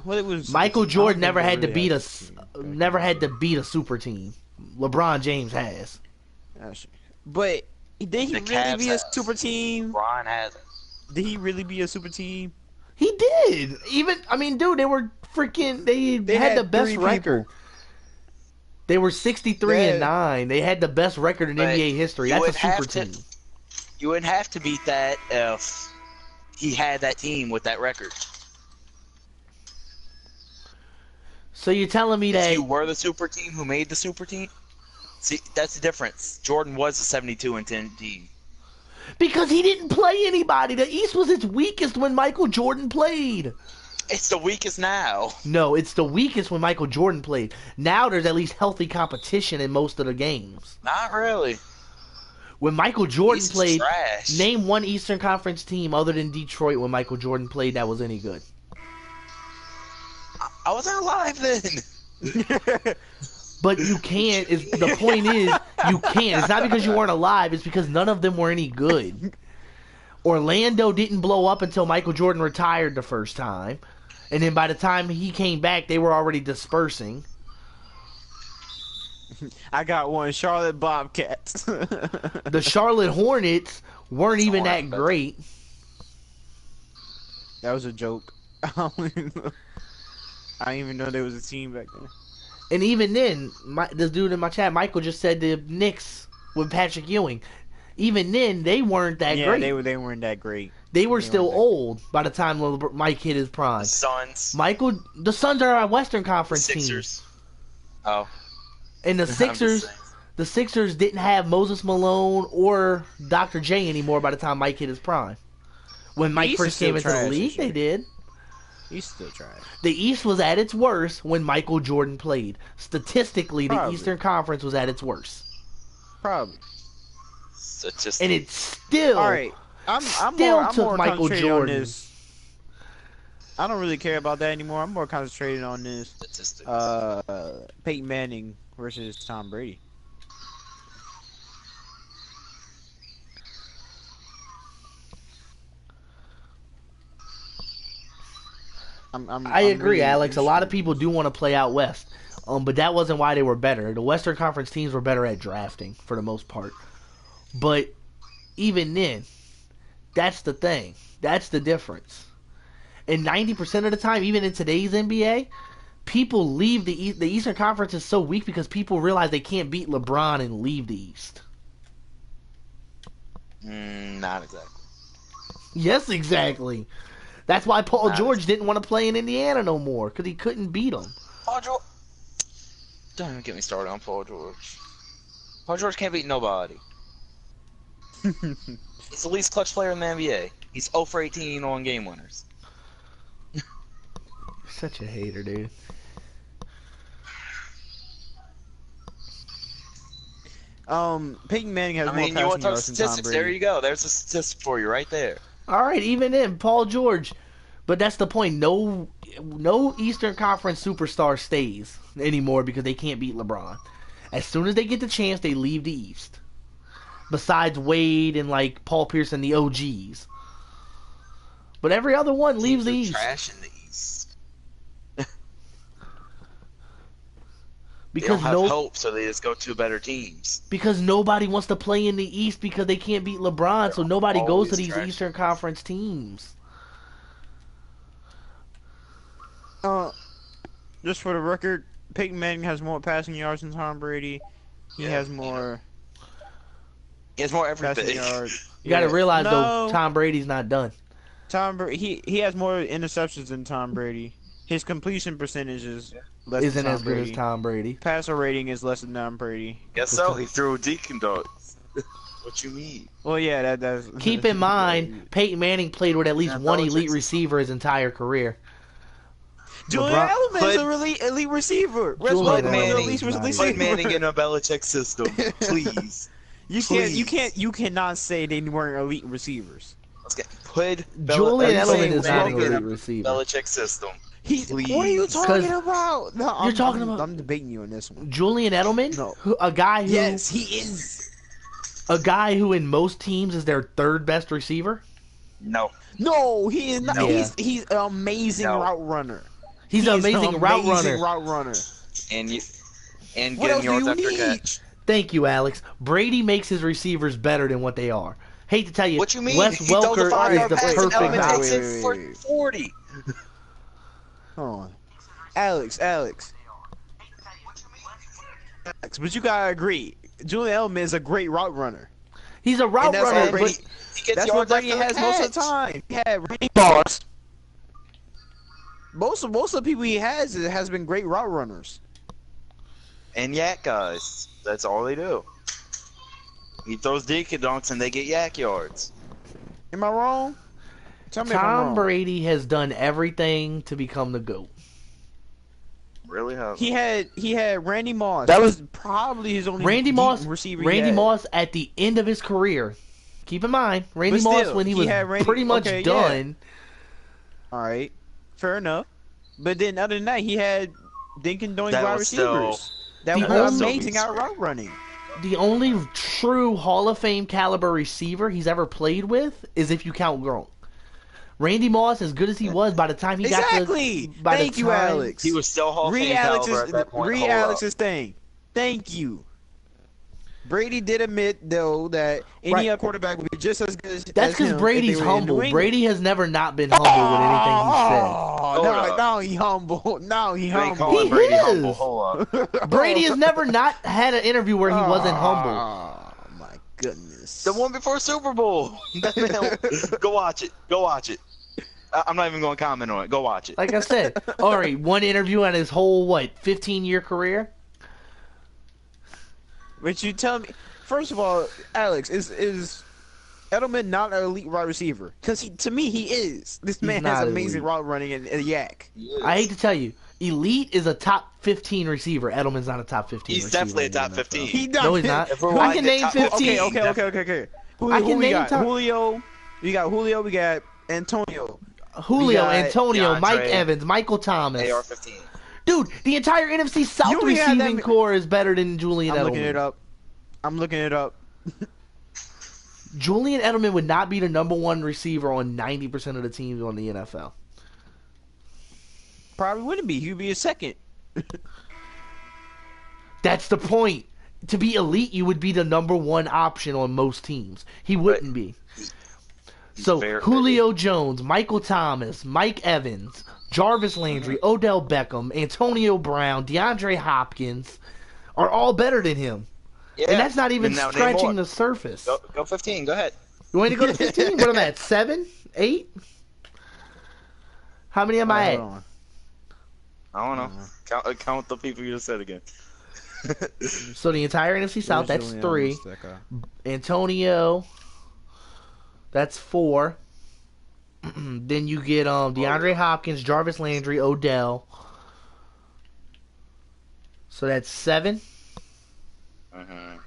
S2: was
S1: Michael
S2: I don't
S1: Jordan
S2: think
S1: never
S2: they
S1: had to
S2: really
S1: beat
S2: had
S1: never had to beat a super team. LeBron James has.
S2: But did he
S3: The
S2: really
S3: Cavs
S2: be a
S3: has.
S2: super team?
S3: LeBron has it.
S2: Did he really be a super team?
S1: He did. Even dude, they were freaking. They had the best
S2: 3
S1: record.
S2: people.
S1: They were 63
S2: Yeah.
S1: and 9. They had the best record in
S3: But
S1: NBA history.
S3: you
S1: That's a
S3: would have
S1: super
S3: to-
S1: team.
S3: You wouldn't have to beat that if he had that team with that record.
S1: So you're telling me
S3: If
S1: that
S3: you were the super team who made the super team, see, that's the difference. Jordan was a 72 and 10 team.
S1: because he didn't play anybody. The East was its weakest when Michael Jordan played.
S3: It's the weakest now.
S1: No, it's the weakest when Michael Jordan played. Now there's at least healthy competition in most of the games.
S3: Not really.
S1: When Michael Jordan
S3: East is
S1: played,
S3: trash.
S1: name one Eastern Conference team other than Detroit when Michael Jordan played that was any good.
S3: I wasn't alive then.
S1: But you can't. The point is, you can't. It's not because you weren't alive. It's because none of them were any good. Orlando didn't blow up until Michael Jordan retired the first time. And then by the time he came back, they were already dispersing.
S2: I got one. Charlotte Bobcats.
S1: The Charlotte Hornets weren't even that great.
S2: That was a joke. I didn't even know there was a team back then.
S1: And even then, this dude in my chat, Michael, just said the Knicks with Patrick Ewing. Even then, they weren't that great.
S2: They weren't that great.
S1: They were still
S2: weren't that-
S1: old by the time Mike hit his prime.
S3: The Suns.
S1: The Suns are a Western
S3: The
S1: Conference team.
S3: Sixers. Oh.
S1: And the
S3: I'm just
S1: Sixers,
S3: saying.
S1: the Sixers didn't have Moses Malone or Dr. J anymore by the time Mike hit his prime. When Mike
S2: East is
S1: first came
S2: still
S1: into the
S2: trash
S1: league,
S2: this
S1: they
S2: year.
S1: did.
S2: He's still trash.
S1: The East was at its worst when Michael Jordan played. Statistically, the
S2: Probably.
S1: Eastern Conference was at its worst.
S2: Probably.
S3: So it's just
S1: And it's still...
S2: All right. I'm
S1: Still took
S2: more
S1: Michael
S2: concentrated
S1: Jordan.
S2: on this. I don't really care about that anymore. I'm more concentrated on this.
S3: statistics.
S2: Peyton Manning versus Tom Brady.
S1: I agree, Alex. A lot of people do want to play out west, but that wasn't why they were better. The Western Conference teams were better at drafting for the most part. But even then, that's the thing. That's the difference. And 90% of the time, even in today's NBA, people leave the East. The Eastern Conference is so weak because people realize they can't beat LeBron and leave the East.
S3: Not exactly.
S1: Yes, exactly. That's why Paul George didn't want to play in Indiana no more because he couldn't beat him.
S3: Paul George. Don't even get me started on Paul George. Paul George can't beat nobody. He's the least clutch player in the NBA. He's 0 for 18 on game winners.
S1: You're such a hater, dude.
S2: Peyton Manning has
S3: I
S2: more
S3: mean, you want
S2: passing
S3: to talk
S2: yards than Tom
S3: statistics? There
S2: Brady.
S3: you go. There's a statistic for you right there.
S1: All right, even then, Paul George. But that's the point. No Eastern Conference superstar stays anymore because they can't beat LeBron. As soon as they get the chance, they leave the East. Besides Wade and like Paul Pierce and the OGs. But every other one leaves the
S3: Teams
S1: East.
S3: are trash in the East. They
S1: Because
S3: don't have hope, so they just go to better teams.
S1: because nobody wants to play in the East because they can't beat LeBron, so nobody goes
S3: always
S1: to these
S3: trash.
S1: Eastern Conference teams.
S2: Just for the record, Peyton Manning has more passing yards than Tom Brady, He has more
S3: He has more
S2: passing
S3: everything.
S2: yards.
S1: You got to realize
S2: No.
S1: though, Tom Brady's not done.
S2: He has more interceptions than Tom Brady. His completion percentage is less
S1: Isn't
S2: than Tom
S1: as good
S2: Brady.
S1: as Tom Brady.
S2: Passer rating is less than Tom Brady.
S3: Guess so. He threw Deacon dogs. What you mean?
S2: Well, yeah, that's.
S1: Keep in mind, Peyton Manning played with at least one elite receiver his entire career.
S2: Julian
S1: LeBron-
S2: Edelman is a elite receiver. Wes
S1: Julian
S2: Welker was an
S1: Edelman
S2: elite
S1: is not
S2: receiver.
S3: Put Manning in a Belichick system, please.
S2: You cannot say they weren't elite receivers.
S3: Let's get put
S1: Julian Edelman is not an
S3: Manning in
S1: elite
S3: a
S1: receiver.
S3: Belichick system.
S2: What are you talking about? No,
S1: You're talking about-
S2: I'm debating you on this one.
S1: Julian Edelman,
S2: No.
S1: a guy who
S2: Yes, he is.
S1: in most teams is their third best receiver.
S3: No.
S2: No, he is not.
S3: No.
S2: He's an amazing
S3: No.
S2: route runner.
S1: He's an amazing route runner.
S2: Route runner.
S3: And
S2: What else
S3: getting
S2: do
S3: yards
S2: you
S3: after
S2: need?
S3: catch.
S1: Thank you, Alex. Brady makes his receivers better than what they are. Hate to tell you,
S3: What you mean?
S1: Wes
S3: He throws a
S1: Welker
S3: 5-yard
S1: is the
S3: pass and
S1: perfect
S3: Edelman
S1: guy.
S3: takes it for
S2: Wait.
S3: 40.
S2: Hold on. Alex, but you gotta agree. Julian Edelman is a great route runner.
S1: He's a route
S2: And that's
S1: runner,
S2: what Brady,
S1: but
S3: He gets
S2: that's what
S3: yards
S2: Brady
S3: after
S2: has
S3: the
S2: most of the
S3: catch.
S2: time. He had Randy Moss. Most of the people he has been great route runners.
S3: And yak guys. That's all they do. He throws Deacon donks and they get yak yards.
S2: Am I wrong? Tell me if I'm
S1: Tom
S2: wrong.
S1: Brady has done everything to become the GOAT.
S3: Really? How?
S2: He had Randy Moss. That was probably his only
S1: Randy
S2: deep
S1: Moss,
S2: receiver. he
S1: Randy
S2: had.
S1: Moss at the end of his career. Keep in mind, Randy
S2: But
S1: Moss
S2: still,
S1: when he
S2: he
S1: was
S2: had Randy-
S1: pretty much
S2: okay, yeah.
S1: done.
S2: All right, fair enough. But then other than that, he had Dinkin doing
S3: That
S2: wide
S3: was still-
S2: receivers. That
S1: The
S2: was
S1: only-
S2: amazing out route running.
S1: The only true Hall of Fame caliber receiver he's ever played with is if you count Gronk. Randy Moss, as good as he was, by the time he got
S2: Exactly.
S1: to, by
S2: Thank
S1: the
S2: you,
S1: time,
S2: Alex.
S3: He was still Hall of
S2: Read
S3: Fame caliber at that point. Hold up.
S2: Alex's thing. Thank you. Brady did admit though that any
S1: Right.
S2: other quarterback would be just as good as
S1: That's
S2: because
S1: because Brady's humble. Brady has never not been humble with anything he
S2: Oh,
S3: Hold
S2: no,
S3: up.
S2: now he humble. Now he
S3: You ain't
S2: humble.
S3: calling
S1: He
S3: Brady
S1: is.
S3: humble. Hold up.
S1: said. Brady has never not had an interview where he wasn't humble.
S2: Oh my goodness.
S3: The one before Super Bowl. That man- Go watch it. Go watch it. I'm not even going to comment on it. Go watch it.
S1: Like I said, Ari, one interview on his whole, 15-year career?
S2: But you tell me, first of all, Alex, is Edelman not an elite wide receiver? Because to me, he is. This man has
S1: not
S2: amazing
S1: elite.
S2: route running and a yak.
S1: I hate to tell you, Elite is a top 15 receiver. Edelman's not a top 15
S3: He's
S1: receiver.
S3: definitely a
S1: in the
S3: top
S1: NFL.
S3: 15.
S2: He does.
S1: No, he's not.
S3: If we're
S1: I
S3: watching
S1: can
S3: the
S1: name
S3: top
S1: 15.
S2: Okay. Who
S1: I can
S2: we
S1: name
S2: got?
S1: top-
S2: Julio. We got Julio. We got Antonio.
S1: Julio,
S2: got
S1: Antonio,
S3: DeAndre,
S1: Mike Evans, Michael Thomas.
S3: AR-15.
S1: Dude, the entire NFC South
S2: You only had
S1: receiving
S2: that-
S1: core is better than Julian
S2: I'm
S1: Edelman.
S2: looking it up.
S1: Julian Edelman would not be the number one receiver on 90% of the teams on the NFL.
S2: Probably wouldn't be. He'd be a second.
S1: That's the point. To be elite, you would be the number one option on most teams. He wouldn't be.
S3: He's
S1: So
S3: very-
S1: Julio Jones, Michael Thomas, Mike Evans, Jarvis Landry, Odell Beckham, Antonio Brown, DeAndre Hopkins are all better than him.
S3: Yeah.
S1: And that's not even
S3: And now name
S1: scratching
S3: more.
S1: the surface.
S3: Go 15. Go ahead.
S1: You want me to go to 15? What am I at? 7? 8? How many am I at?
S2: Hold on.
S3: I don't know. Count the people you just said again.
S1: So the entire NFC South,
S2: Where's
S1: that's
S2: Julian
S1: 3.
S2: Edelman? That guy.
S1: Antonio, that's 4. Then you get DeAndre Hopkins, Jarvis Landry, Odell. So that's 7.
S3: Mhm.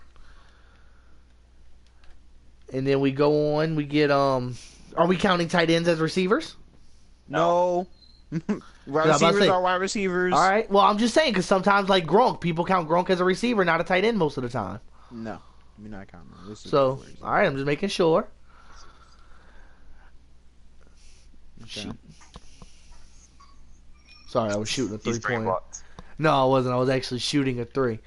S1: And then we go on. We get are we counting tight ends as receivers?
S2: No. Wide
S1: about to
S2: receivers
S1: say-
S2: are wide receivers.
S1: All right. Well, I'm just saying because sometimes like Gronk, people count Gronk as a receiver, not a tight end most of the time.
S2: No. We're not counting. This is
S1: So,
S2: crazy.
S1: all right, I'm just making sure.
S2: Okay.
S1: Sorry, I was shooting a
S3: He's brain
S1: 3-pointer.
S3: blocked.
S1: No, I wasn't. I was actually shooting a 3.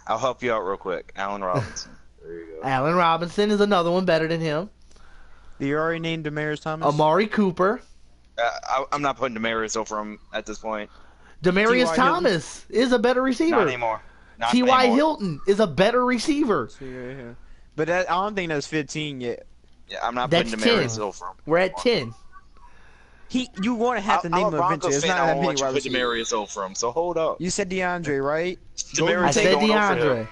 S3: I'll help you out real quick. Allen Robinson. There you go.
S1: Allen Robinson is another one better than him.
S2: You already named Demarius Thomas?
S1: Amari Cooper.
S3: I'm not putting Demarius over him at this point.
S1: Demarius
S2: T.Y.
S1: Thomas is a better receiver.
S3: Not anymore. Not
S1: T.Y.
S3: anymore.
S1: Hilton is a better receiver.
S2: See right here. But I don't think that's 15 yet.
S3: Yeah, I'm not
S1: That's
S3: putting
S1: 10.
S3: Demarius over him.
S1: We're at 10.
S2: You want to have to
S3: I'm
S2: name
S3: a
S2: him eventually.
S3: Broncos
S2: It's
S3: fan.
S2: not
S3: I
S2: that
S3: don't
S2: many
S3: want you
S2: wide
S3: to put
S2: receivers.
S3: Demarius over him. So hold up.
S2: You said DeAndre, right?
S3: Demarius
S1: I
S3: ain't
S1: said
S3: going over him.
S1: DeAndre.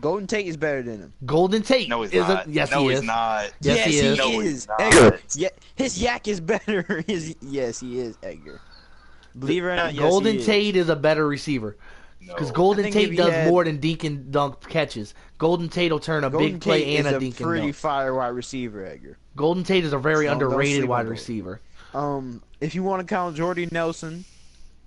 S2: Golden Tate is better than him.
S1: Golden Tate
S3: No, he's
S1: is
S3: not.
S1: a yes,
S3: no,
S1: he
S3: he's
S1: is.
S3: not.
S1: Yes, he is.
S3: No, he's not.
S2: Edgar, yeah, his yak is better. Yes, he is, Edgar. Believe it or not, yes,
S1: Golden
S2: he
S1: Tate is a better receiver. Because
S3: No.
S1: Golden
S2: I think if
S1: Tate
S2: he
S1: does
S2: had-
S1: more than dink and dunk catches. Golden Tate will turn a
S2: Golden
S1: big play
S2: Tate
S1: and
S2: is
S1: a dink and
S2: pretty
S1: dunk.
S2: fire wide receiver, Edgar.
S1: Golden Tate is a very
S2: Don't
S1: underrated
S2: sleep
S1: wide
S2: on it.
S1: receiver.
S2: If you want to count Jordy Nelson,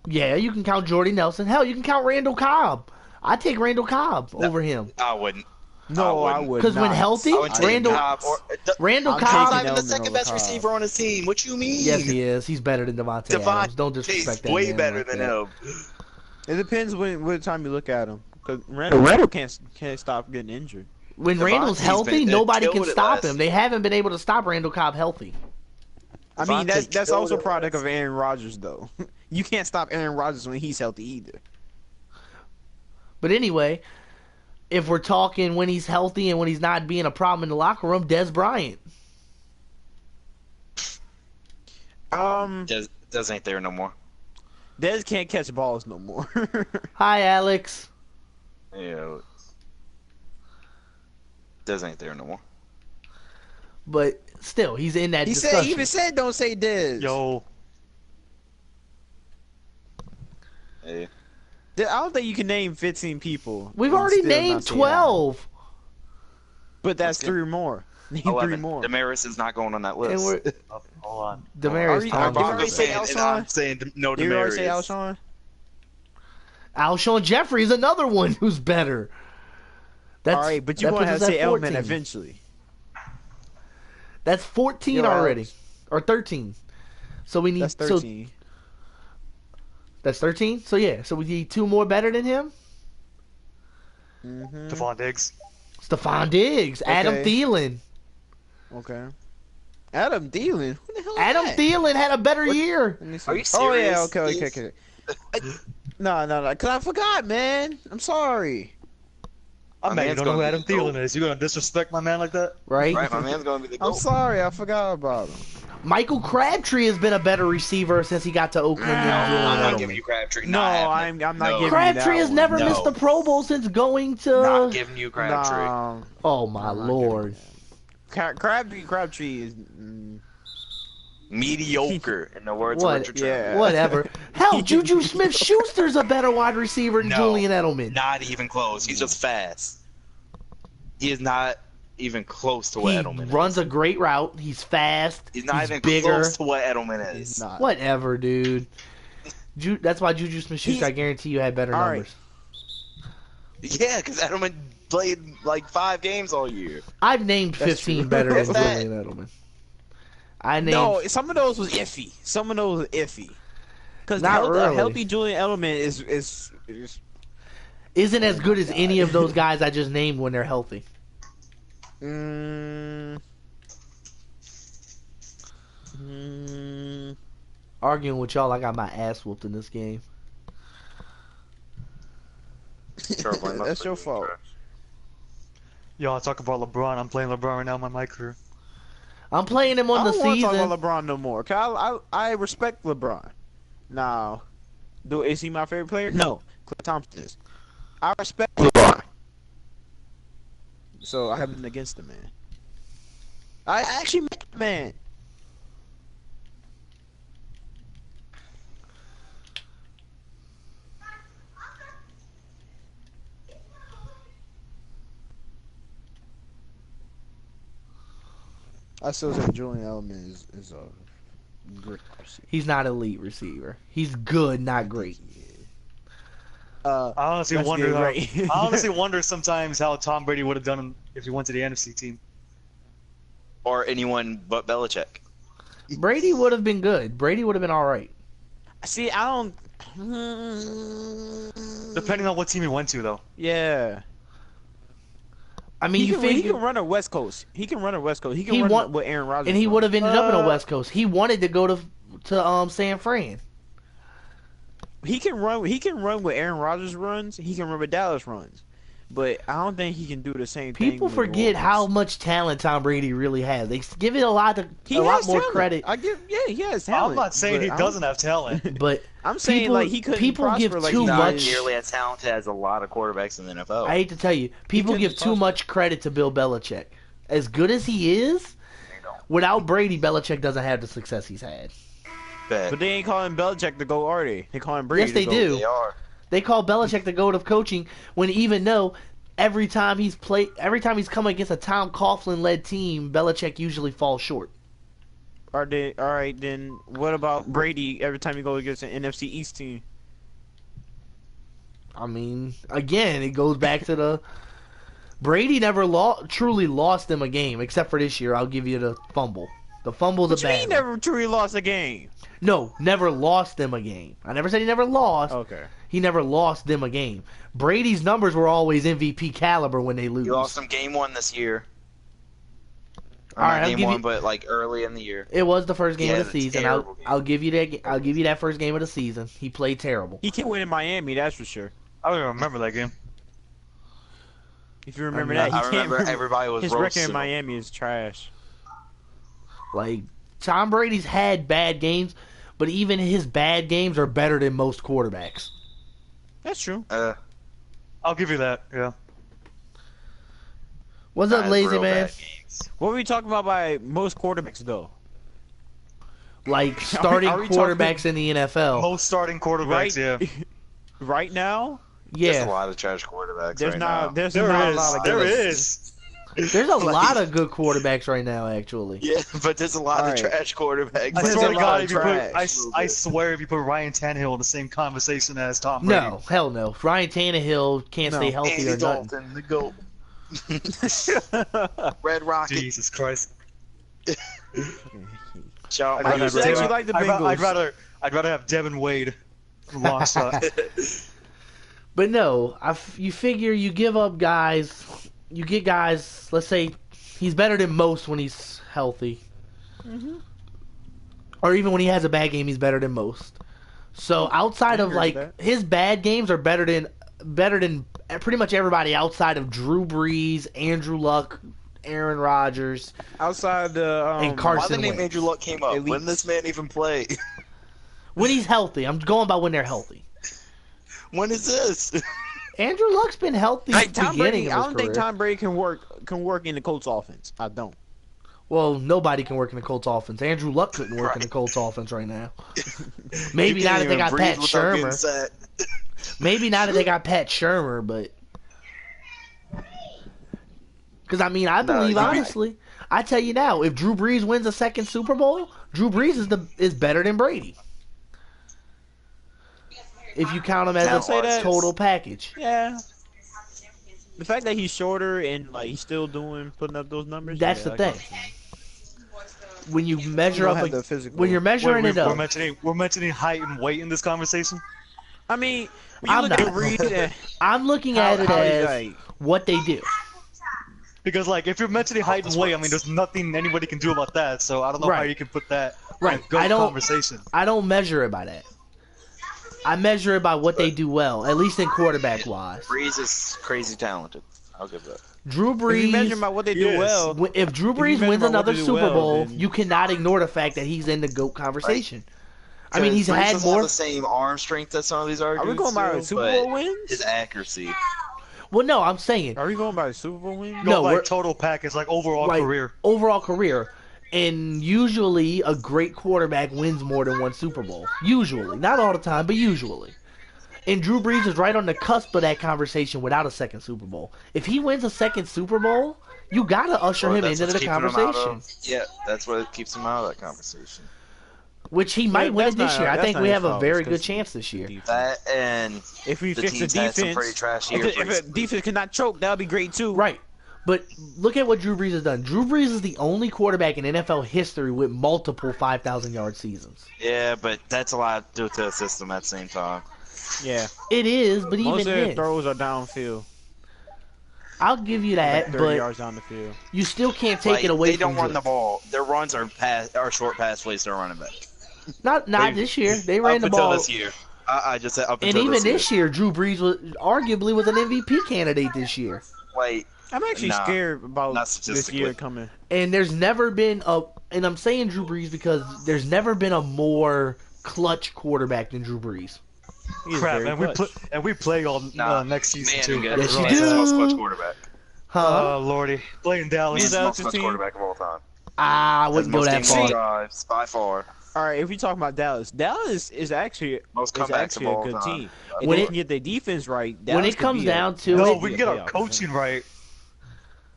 S1: Yeah, you can count Jordy Nelson. Hell, you can count Randall Cobb. I'd take Randall Cobb over him.
S3: I wouldn't.
S2: no, I
S3: wouldn't.
S2: would
S1: Because when
S2: not.
S1: healthy,
S3: I would take
S1: Randall
S3: Cobb or
S1: Randall
S2: I'm
S3: Cobb's
S1: Cobb.
S3: not
S2: taking
S3: even the
S2: Elman
S3: second
S2: over
S3: best
S2: Cobb.
S3: receiver on his team. What you mean?
S1: Yes, he is. He's better than Devontae Adams. Don't disrespect that
S3: way
S1: man
S3: better
S1: like
S3: than
S1: that.
S3: him.
S2: It depends what time you look at him. Because Randall can't stop getting injured.
S1: When
S3: Devontae's
S1: Randall's healthy,
S3: been-
S1: nobody
S3: killed
S1: can
S3: it
S1: stop
S3: last-
S1: him. They haven't been able to stop Randall Cobb healthy.
S2: I mean,
S3: Devontae
S2: that's
S3: killed
S2: also a
S3: it
S2: product
S3: last-
S2: of Aaron Rodgers, though. You can't stop Aaron Rodgers when he's healthy either.
S1: But anyway, if we're talking when he's healthy and when he's not being a problem in the locker room, Des Bryant.
S3: Des ain't there no more.
S2: Dez can't catch balls no more.
S1: Hi, Alex.
S3: Yeah. Des ain't there no more.
S1: But still, he's in that
S2: he
S1: discussion.
S2: even said don't say Dez.
S4: Yo,
S3: Yeah.
S2: I don't think you can name 15 people.
S1: We've
S2: and
S1: already
S2: still not
S1: named
S2: say
S1: 12.
S2: But that's
S3: Okay.
S2: 3 more. Name 3
S3: 11.
S2: more.
S3: Demaris is not going on that
S1: And
S3: list.
S1: we're
S4: hold on.
S1: Demarius
S2: Are you-
S1: Thomas.
S2: are you already
S1: is
S2: say
S1: better.
S3: and
S2: Alshon?
S3: I'm saying no
S2: Did you already say
S3: Demarius.
S2: Alshon?
S1: Alshon Jeffrey is another one who's better. That's,
S2: All right, but you
S1: that
S2: want to
S1: puts us
S2: say
S1: at
S2: Elman
S1: 14.
S2: eventually.
S1: That's 14
S2: Yo,
S1: already.
S2: Alex.
S1: Or 13. So we need
S2: That's 13.
S1: So that's 13? So yeah, so we need 2 more better than him?
S2: Mm-hmm.
S4: Stephon Diggs.
S1: Stephon Diggs, Adam
S2: Okay.
S1: Thielen.
S2: Okay. Adam Thielen? Who the hell is
S1: Adam
S2: that?
S1: Thielen had a better year.
S2: Let me see.
S3: Are you
S2: Oh, yeah,
S3: serious?
S2: okay. No, because I forgot, man. I'm sorry.
S4: I'm mad you
S3: man's
S4: don't know who
S3: gonna
S4: Adam
S3: be the GOAT.
S4: Thielen is. You gonna disrespect my man like that?
S1: Right?
S3: Right, my man's gonna be the
S2: I'm
S3: GOAT.
S2: sorry, I forgot about him.
S1: Michael Crabtree has been a better receiver since he got to Oakland than
S3: I'm
S1: Julian
S3: not
S1: Edelman.
S3: giving you Crabtree.
S2: No, I'm not giving you
S1: Crabtree
S2: that
S1: has
S2: one.
S1: never
S3: No.
S1: missed the Pro Bowl since going to.
S3: Not giving you Crabtree.
S2: Nah,
S1: Oh my
S2: I'm not
S1: lord!
S2: Crabtree is.
S3: Mediocre, in the words
S1: What?
S3: of Richard
S2: Yeah.
S3: Sherman.
S1: Whatever. Hell, Juju Smith-Schuster's a better wide receiver than
S3: No.
S1: Julian Edelman.
S3: Not even close. He's just fast. He is not even close to what
S1: He
S3: Edelman
S1: runs
S3: is.
S1: a great route. He's fast.
S3: He's not even
S1: bigger.
S3: close to what Edelman
S2: He's
S3: is.
S2: not.
S1: Whatever, dude. That's why Juju Smith-Schuster,
S2: He's-
S1: I guarantee you, had better
S2: All right.
S1: numbers.
S3: Yeah, because Edelman played like 5 games all year.
S1: I've named
S2: That's
S1: 15
S2: true.
S1: better than
S3: That's that.
S1: Julian Edelman. I named.
S2: No, some of those was iffy. Because
S1: Not really.
S2: a healthy Julian Edelman is
S1: isn't as
S2: Oh
S1: good
S2: my
S1: as
S2: God.
S1: any of those guys I just named when they're healthy. Arguing with y'all, I got my ass whooped in this game.
S2: That's your fault.
S4: Yo, I talk about LeBron. I'm playing LeBron right now in my mic crew.
S1: I'm playing him
S2: I
S1: on the
S2: don't want to talk
S1: season.
S2: about LeBron no more. 'Cause I respect LeBron. Now, is he my favorite player? No, Klay Thompson is. I respect LeBron. So I have nothing against the man. I actually met the man. I still say Julian Edelman is a great receiver.
S1: He's not elite receiver. He's good, not great.
S4: I honestly
S2: That's
S4: wonder.
S2: good,
S4: How,
S2: right.
S4: I honestly wonder sometimes how Tom Brady would have done if he went to the NFC team.
S3: Or anyone but Belichick.
S1: Brady would have been good. Brady would have been all right.
S2: See, I don't.
S4: Depending on what team he went to, though.
S2: Yeah.
S1: I mean,
S2: He
S1: you
S2: can, he
S1: figure,
S2: can run a West Coast. He can run a West Coast. He can
S1: He
S2: run
S1: want-
S2: with Aaron Rodgers.
S1: and he would have ended up in a
S4: Uh,
S1: West Coast. He wanted to go to San Fran.
S2: he can run. He can run with Aaron Rodgers runs. He can run with Dallas runs. But I don't think he can do the same thing.
S1: People
S2: with
S1: forget
S2: New
S1: how
S2: Orleans.
S1: much talent Tom Brady really has. They give it a lot
S2: He
S1: more
S2: has talent.
S1: credit.
S2: He has talent.
S4: I'm not saying
S2: but
S4: he
S2: I don't-
S4: doesn't have talent.
S1: But
S2: I'm saying
S1: people-
S2: like he couldn't
S1: people
S2: prosper
S1: give
S2: like
S1: too
S2: he
S3: Not
S1: much-
S2: did.
S3: nearly as talented as a lot of quarterbacks in the NFL.
S1: I hate to tell you, people
S2: couldn't
S1: give too
S2: prosper.
S1: much credit to Bill Belichick. As good as he is,
S3: They don't.
S1: without Brady, Belichick doesn't have the success he's had.
S3: Bet.
S2: But they ain't calling Belichick the GOAT, are they? They calling Brady.
S1: Yes, they
S2: the GOAT.
S1: do.
S3: They are.
S1: They call Belichick the GOAT of coaching when even though every time he's come against a Tom Coughlin-led team, Belichick usually falls short.
S2: Are they? All right, then what about Brady? Every time you go against an NFC East team,
S1: I mean, again, it goes back to the Brady never truly lost them a game, except for this year. I'll give you the fumble. The fumble's
S2: but
S1: a bad
S2: he
S1: one.
S2: never truly lost a game.
S1: No, never lost them a game. I never said he never lost.
S2: Okay.
S1: He never lost them a game. Brady's numbers were always MVP caliber when they lose.
S3: You lost them game one this year.
S1: All right,
S3: Not
S1: I'll
S3: game
S1: give
S3: one,
S1: you-
S3: but like early in the year.
S1: It was the first game
S3: Yeah,
S1: of the season.
S3: terrible game.
S1: I'll give you that. I'll give you that first game of the season. He played terrible.
S2: He can't win in Miami, that's for sure.
S4: I don't even remember that game.
S2: If you remember
S1: I
S2: that, he
S3: I
S2: can't
S3: remember everybody was
S2: his record
S3: roasting
S2: in
S3: him.
S2: Miami is trash.
S1: Like Tom Brady's had bad games, but even his bad games are better than most quarterbacks.
S2: That's true.
S4: I'll give you that. Yeah.
S1: What's up,
S3: Not
S1: lazy
S3: real
S1: man?
S3: bad games.
S2: What were we talking about by most quarterbacks though?
S1: Like starting
S2: are we
S1: quarterbacks in the NFL.
S4: Most starting quarterbacks.
S2: Right.
S4: Yeah.
S2: Right now,
S3: There's a
S1: Yeah,
S3: lot of trash quarterbacks
S2: there's
S3: right
S2: not.
S3: now.
S2: There's
S4: There
S2: not
S4: is.
S2: a lot of
S4: There
S2: good ones.
S4: is.
S1: there's a lot of good quarterbacks right now. Actually,
S3: Yeah, but there's a lot
S2: Alright.
S3: of trash quarterbacks.
S4: I
S2: There's
S4: swear
S2: a
S4: to
S2: lot
S4: God,
S2: of
S4: if you put,
S2: trash.
S4: I swear, if you put Ryan Tannehill in the same conversation as Tom Brady,
S1: no, hell no. Ryan Tannehill can't
S2: No.
S1: stay healthy
S3: Andy
S1: or nothing.
S3: Dalton, the GOAT. Red Rocket.
S4: Jesus Christ.
S3: Shout
S4: I'd
S3: out
S2: I
S3: my
S2: used
S4: rather,
S2: to
S3: Red
S2: actually
S3: Rocket.
S2: like the
S4: I'd
S2: Bengals.
S4: rather have Devin Wade, long shot.
S1: But no, you figure you give up guys, you get guys. Let's say he's better than most when he's healthy, or even when he has a bad game, he's better than most. So outside
S2: I
S1: of
S2: agree with
S1: like his bad games are better than pretty much everybody outside of Drew Brees, Andrew Luck, Aaron Rodgers.
S2: Outside the
S1: And
S3: Why
S1: Carson
S3: the name
S1: Wentz.
S3: Andrew Luck came up?
S2: Elite.
S3: When this man even play?
S1: When he's healthy, I'm going by when they're healthy.
S3: When is this?
S1: Andrew Luck's been healthy
S2: Like
S1: at the
S2: Tom
S1: beginning
S2: Brady,
S1: of
S2: I
S1: his
S2: don't
S1: career.
S2: think Tom Brady can work in the Colts offense. I don't.
S1: Well, nobody can work in the Colts offense. Andrew Luck couldn't work in the
S3: Right.
S1: Colts offense right now. Maybe
S3: You
S1: now
S3: can't
S1: that they
S3: even
S1: got
S3: breathe
S1: Pat
S3: without getting
S1: Shermer.
S3: sacked.
S1: Maybe now that they got Pat Shermer, but because I mean, I believe
S3: you-
S1: honestly, I tell you now, if Drew Brees wins a second Super Bowl, Drew Brees is better than Brady. If you count him as
S3: Now,
S1: a
S3: say that-
S1: total package.
S2: Yeah. The fact that he's shorter and like he's still putting up those numbers.
S1: That's
S2: yeah,
S1: the
S2: I got
S1: thing.
S2: you.
S1: When you measure
S2: You don't
S1: up,
S2: have the physical.
S1: when you're measuring it
S4: we're
S1: up,
S4: mentioning height and weight in this conversation.
S2: I mean, when you
S1: I'm
S2: look at
S1: not.
S2: Reed and
S1: I'm looking
S2: how,
S1: at it
S2: how he's
S1: as
S2: like,
S1: what they do.
S4: Because like, if you're mentioning height and weight, I mean, there's nothing anybody can do about that. So I don't know how
S1: Right.
S4: you can put that
S1: Right.
S4: in a good
S1: I don't-
S4: conversation.
S1: I don't measure it by that. I measure it by what they do well, at least in quarterback wise.
S3: Breeze is crazy talented. I'll give that.
S1: Drew
S2: if you measure
S1: Brees,
S2: by what they do
S4: Yes.
S2: well,
S1: if Drew
S2: you
S1: Brees
S2: measure
S1: wins
S2: by what
S1: another
S2: they do
S1: Super
S2: well,
S1: Bowl,
S2: then-
S1: you cannot ignore the fact that he's in the GOAT conversation. I mean, he's
S3: Breeze
S1: had
S3: doesn't have
S1: more.
S3: the same arm strength that some of these are.
S2: are we going by
S3: dudes do,
S2: Super
S3: but
S2: Bowl wins?
S3: His accuracy.
S1: Well, no, I'm saying
S2: Are we going by Super Bowl wins?
S1: No,
S4: No, like
S1: we're-
S4: total package, like overall
S1: like
S4: career.
S1: overall career. And usually, a great quarterback wins more than one Super Bowl. Usually, not all the time, but usually. And Drew Brees is right on the cusp of that conversation without a second Super Bowl. If he wins a second Super Bowl, you gotta usher
S3: Well,
S1: him
S3: that's
S1: into
S3: what's
S1: the
S3: keeping him out
S1: conversation,
S3: of- Yeah, that's what keeps him out of that conversation.
S1: which he might
S2: Yeah,
S1: win it
S2: that's
S1: this
S2: not-
S1: year. I
S2: that's
S1: think
S2: not
S1: we
S2: his
S1: have a
S2: fault,
S1: very
S2: it's
S1: good
S2: 'cause
S1: chance this year.
S3: That and
S2: If we
S3: the
S2: fix the
S3: team's had some
S2: defense,
S3: pretty trash
S2: if,
S3: years
S2: if a
S3: recently.
S2: defense cannot choke, that would be great too.
S1: Right. But look at what Drew Brees has done. Drew Brees is the only quarterback in NFL history with multiple 5,000-yard seasons.
S3: Yeah, but that's a lot due to the system at the same time.
S2: Yeah.
S1: It is, but
S2: Most
S1: even
S2: of their
S1: then,
S2: throws are downfield.
S1: I'll give you
S2: Like
S1: that,
S2: 30
S1: but
S2: yards down the field.
S1: you still can't take
S3: Like,
S1: it away
S3: they
S1: from
S3: don't run the
S1: Drew.
S3: ball. Their runs are short pass plays to running back.
S1: Not
S3: They-
S1: this year. They ran
S3: Up
S1: the
S3: until
S1: ball.
S3: this year.
S5: I just said up
S1: And
S5: until
S1: even
S5: this
S1: this year, Drew Brees was arguably an MVP candidate this year.
S5: Wait,
S2: I'm actually
S5: Nah,
S2: scared about
S5: not
S2: this
S5: statistically.
S2: year coming.
S1: And there's never been and I'm saying Drew Brees because there's never been a more clutch quarterback than Drew Brees.
S2: He is
S4: Crap,
S2: very clutch.
S4: and we play on
S5: Nah,
S4: next season
S5: man,
S4: too.
S5: good.
S1: Yes, you
S5: Man's the most clutch
S1: do.
S5: quarterback.
S1: Huh?
S4: Oh lordy, playing Dallas.
S5: Man's the most
S2: Alex's
S5: clutch
S2: team?
S5: quarterback of all time.
S1: I
S5: Has
S1: wouldn't go
S5: most
S1: that
S5: games
S1: far.
S5: drives by far.
S2: All right, if we talk about Dallas, Dallas is actually
S5: Most
S2: is
S5: comebacks
S2: actually
S5: of
S2: a
S5: all
S2: good
S5: time.
S2: team. If
S1: When
S2: they
S1: it-
S2: can get their defense right,
S1: when
S2: Dallas
S1: it
S2: could
S1: comes
S2: be a-
S1: down to
S2: Dallas
S4: No,
S1: it-
S2: could
S4: we
S2: be
S4: can
S2: a
S4: get our
S2: playoff
S4: coaching
S2: contender.
S4: right.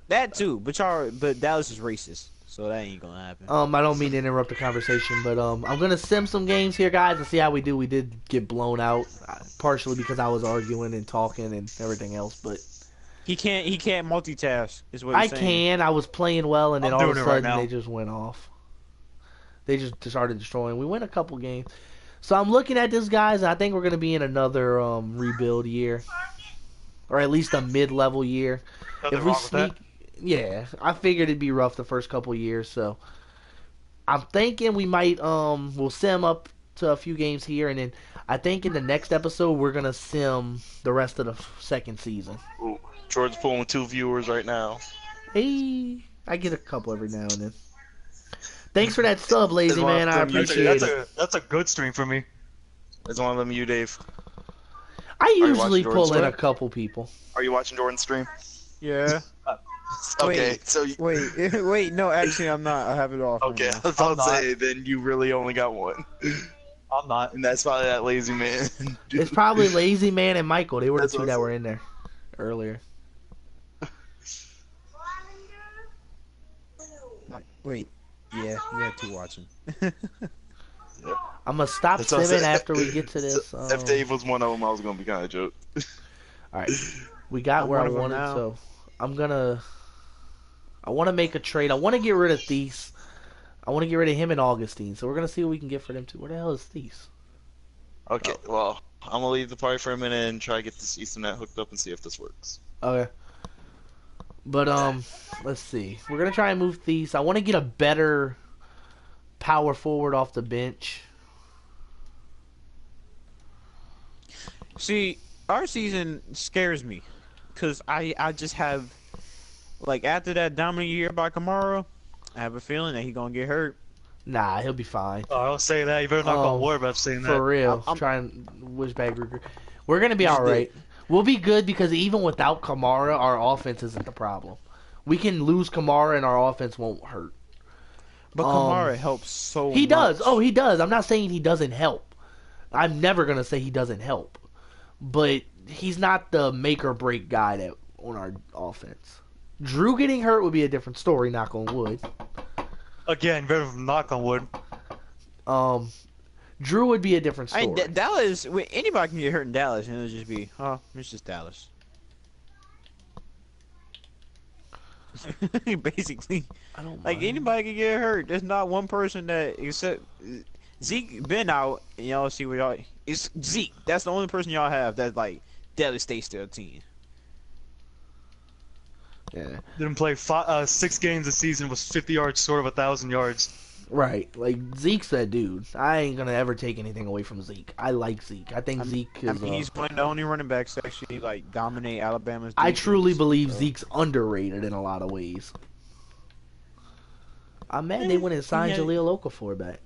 S2: That too, but Dallas is racist, so that ain't gonna happen.
S1: I don't mean to interrupt the conversation, but I'm gonna sim some games here, guys, and see how we do. We did get blown out, partially because I was arguing and talking and everything else, but
S2: He can't multitask. Is what
S1: I
S2: you're saying.
S1: can. I was playing well, and then
S4: I'm
S1: all of a
S4: doing it right
S1: sudden
S4: now.
S1: they just went off. They just started destroying. We win a couple games, so I'm looking at this, guys. And I think we're gonna be in another rebuild year, or at least a mid-level year.
S4: Nothing
S1: If we
S4: wrong with that.
S1: yeah, I figured it'd be rough the first couple years, so I'm thinking we might we'll sim up to a few games here, and then I think in the next episode we're gonna sim the rest of the second season.
S5: Ooh, George's pulling 2 viewers right now.
S1: Hey, I get a couple every now and then. Thanks for that sub, lazy
S5: Is one
S1: man.
S5: of
S1: I
S5: them
S1: appreciate it.
S4: That's a good stream for me.
S5: Is one of them you, Dave?
S1: I
S5: you
S1: usually
S5: watching
S1: pull
S5: Jordan's
S1: in a
S5: stream?
S1: couple people.
S5: Are you watching Jordan's stream?
S2: Yeah.
S5: Okay,
S2: Wait.
S5: so
S2: Wait. No, actually, I'm not. I have it off.
S5: okay,
S2: Right
S5: I
S2: now.
S5: was about
S4: I'm
S5: to
S4: not.
S5: say then you really only got one,
S4: I'm not.
S5: and that's probably that lazy man.
S1: It's probably Lazy Man and Michael. They were the
S5: That's
S1: two
S5: what
S1: that
S5: I'm
S1: were in there earlier.
S2: Wait. Yeah, you had to watch him.
S1: I'm gonna stop
S5: That's what I'm
S1: simming
S5: saying.
S1: after we get to this.
S5: If Dave was one of them, I was gonna be kind of joke.
S1: All right, we got
S2: I'm
S1: where I
S2: one of them
S1: wanted,
S2: now.
S1: so I want to make a trade. I want to get rid of Thies. I want to get rid of him and Augustine. So we're gonna see what we can get for them too. Where the hell is Thies?
S5: Okay, well, I'm gonna leave the party for a minute and try to get this Ethernet hooked up and see if this works.
S1: Okay. But let's see. We're gonna try and move Thies. I want to get a better power forward off the bench.
S2: See, our season scares me, cause I just have, like, after that dominant year by Kamara, I have a feeling that he's gonna get hurt.
S1: Nah, he'll be fine.
S4: Oh, I don't say that. You better knock
S1: Oh,
S4: on wood about saying that.
S1: For real.
S2: I'm-
S1: Try and wish back Ruger. We're gonna be
S2: Just
S1: all right. We'll be good because even without Kamara, our offense isn't the problem. We can lose Kamara and our offense won't hurt.
S2: But Kamara helps so much.
S1: He does. Oh, he does. I'm not saying he doesn't help. I'm never gonna say he doesn't help. But he's not the make or break guy that on our offense. Drew getting hurt would be a different story. Knock on wood.
S4: Again, you better knock on wood.
S1: Drew would be a different
S2: I
S1: story.
S2: mean, Dallas. Anybody can get hurt in Dallas, and it'll just be, oh, it's just Dallas. Basically,
S1: I don't
S2: like
S1: mind.
S2: anybody can get hurt. There's not one person that except Zeke been out, and y'all see what y'all. It's Zeke. That's the only person y'all have that like devastates their team.
S1: Yeah.
S4: Didn't play 6 games this season. Was 50 yards short of 1,000 yards.
S1: Right, like Zeke's that dude. I ain't gonna ever take anything away from Zeke. I like Zeke. I think Zeke is.
S2: I mean, he's one of the only running backs to actually like dominate Alabama's.
S1: I
S2: defense,
S1: truly believe
S2: so.
S1: Zeke's underrated in a lot of ways. I'm mad they went and signed
S2: Yeah.
S1: Jaleel Okafor back.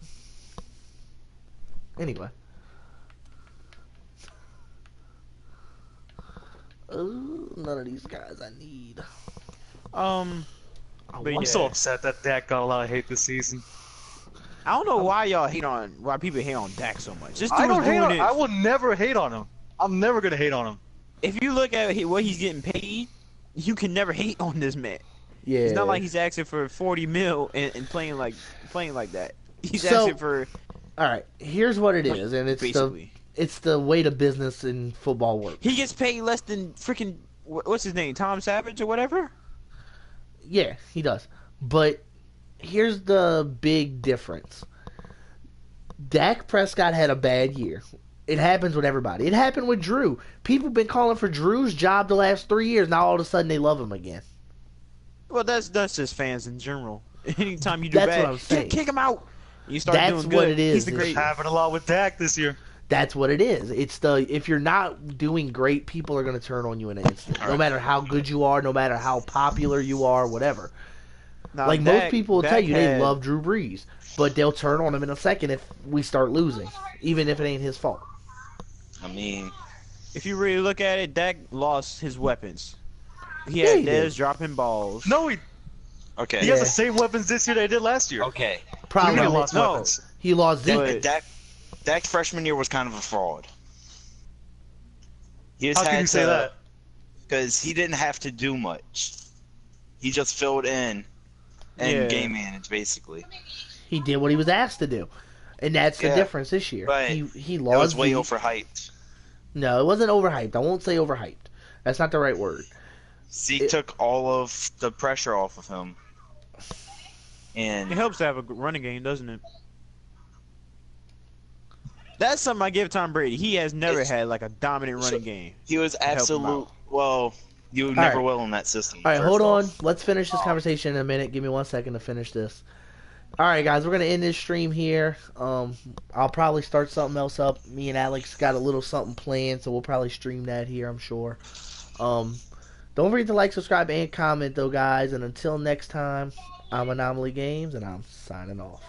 S1: Anyway. None of these guys I need.
S2: I
S4: I'm
S2: yeah.
S4: so upset that Dak got a lot of hate this season.
S2: don't know why people hate on Dak so much. This dude
S4: I don't
S2: was
S4: hate
S2: doing
S4: on.
S2: it.
S4: I will never hate on him. I'm never gonna hate on him.
S2: If you look at what he's getting paid, you can never hate on this man.
S1: Yeah.
S2: It's not like he's asking for 40 mil and playing like that. He's
S1: So-
S2: asking for
S1: All right. Here's what it is, and
S2: basically.
S1: it's the way the business in football works.
S2: He gets paid less than freaking what's his name, Tom Savage or whatever.
S1: Yeah, he does. But here's the big difference. Dak Prescott had a bad year. It happens with everybody. It happened with Drew. People been calling for Drew's job the last 3 years. Now all of a sudden they love him again.
S2: Well, that's just fans in general. Anytime you do
S1: That's
S2: bad,
S1: what I'm saying.
S2: kick him out. You start
S1: That's
S2: doing good.
S1: what it is.
S2: He's the
S1: It's
S2: great.
S4: Happened a lot with Dak this year.
S1: That's what it is. It's the if you're not doing great, people are going to turn on you in an instant. No matter how good you are, no matter how popular you are, whatever.
S2: Now,
S1: Like most
S2: Dak,
S1: people will tell
S2: Dak
S1: you they
S2: had,
S1: love Drew Brees, but they'll turn on him in a second if we start losing, even if it ain't his fault.
S5: I mean,
S2: if you really look at it, Dak lost his weapons. He
S1: Yeah,
S2: had
S1: he
S2: Dez
S1: did.
S2: dropping balls.
S4: No, he
S5: okay.
S4: has the same weapons this year that he did last year.
S5: Okay.
S4: What do you mean he
S1: Probably.
S4: lost
S2: No.
S4: weapons?
S1: He lost Zeke.
S2: But-
S5: Dak's freshman year was kind of a fraud. He just
S4: How can
S5: had
S4: you say that?
S5: Because he didn't have to do much. He just filled in and
S2: Yeah.
S5: game managed, basically.
S1: He did what he was asked to do, and that's the
S5: Yeah,
S1: difference this year.
S5: but
S1: He
S5: It
S1: lost
S5: was way
S1: Zeke.
S5: overhyped.
S1: No, it wasn't overhyped. I won't say overhyped. That's not the right word.
S5: Zeke took all of the pressure off of him. And
S2: It helps to have a good running game, doesn't it? That's something I give Tom Brady. He has never
S5: It's-
S2: had like a dominant running game.
S5: he was
S2: help him
S5: absolute.
S2: out.
S5: Well, you
S1: All
S5: never
S1: right.
S5: will in that system.
S1: All right,
S5: first
S1: hold on.
S5: off.
S1: Let's finish this conversation in a minute. Give me 1 second to finish this. All right, guys, we're gonna end this stream here. I'll probably start something else up. Me and Alex got a little something planned, so we'll probably stream that here, I'm sure. Don't forget to like, subscribe, and comment, though, guys. And until next time, I'm Anomaly Games, and I'm signing off.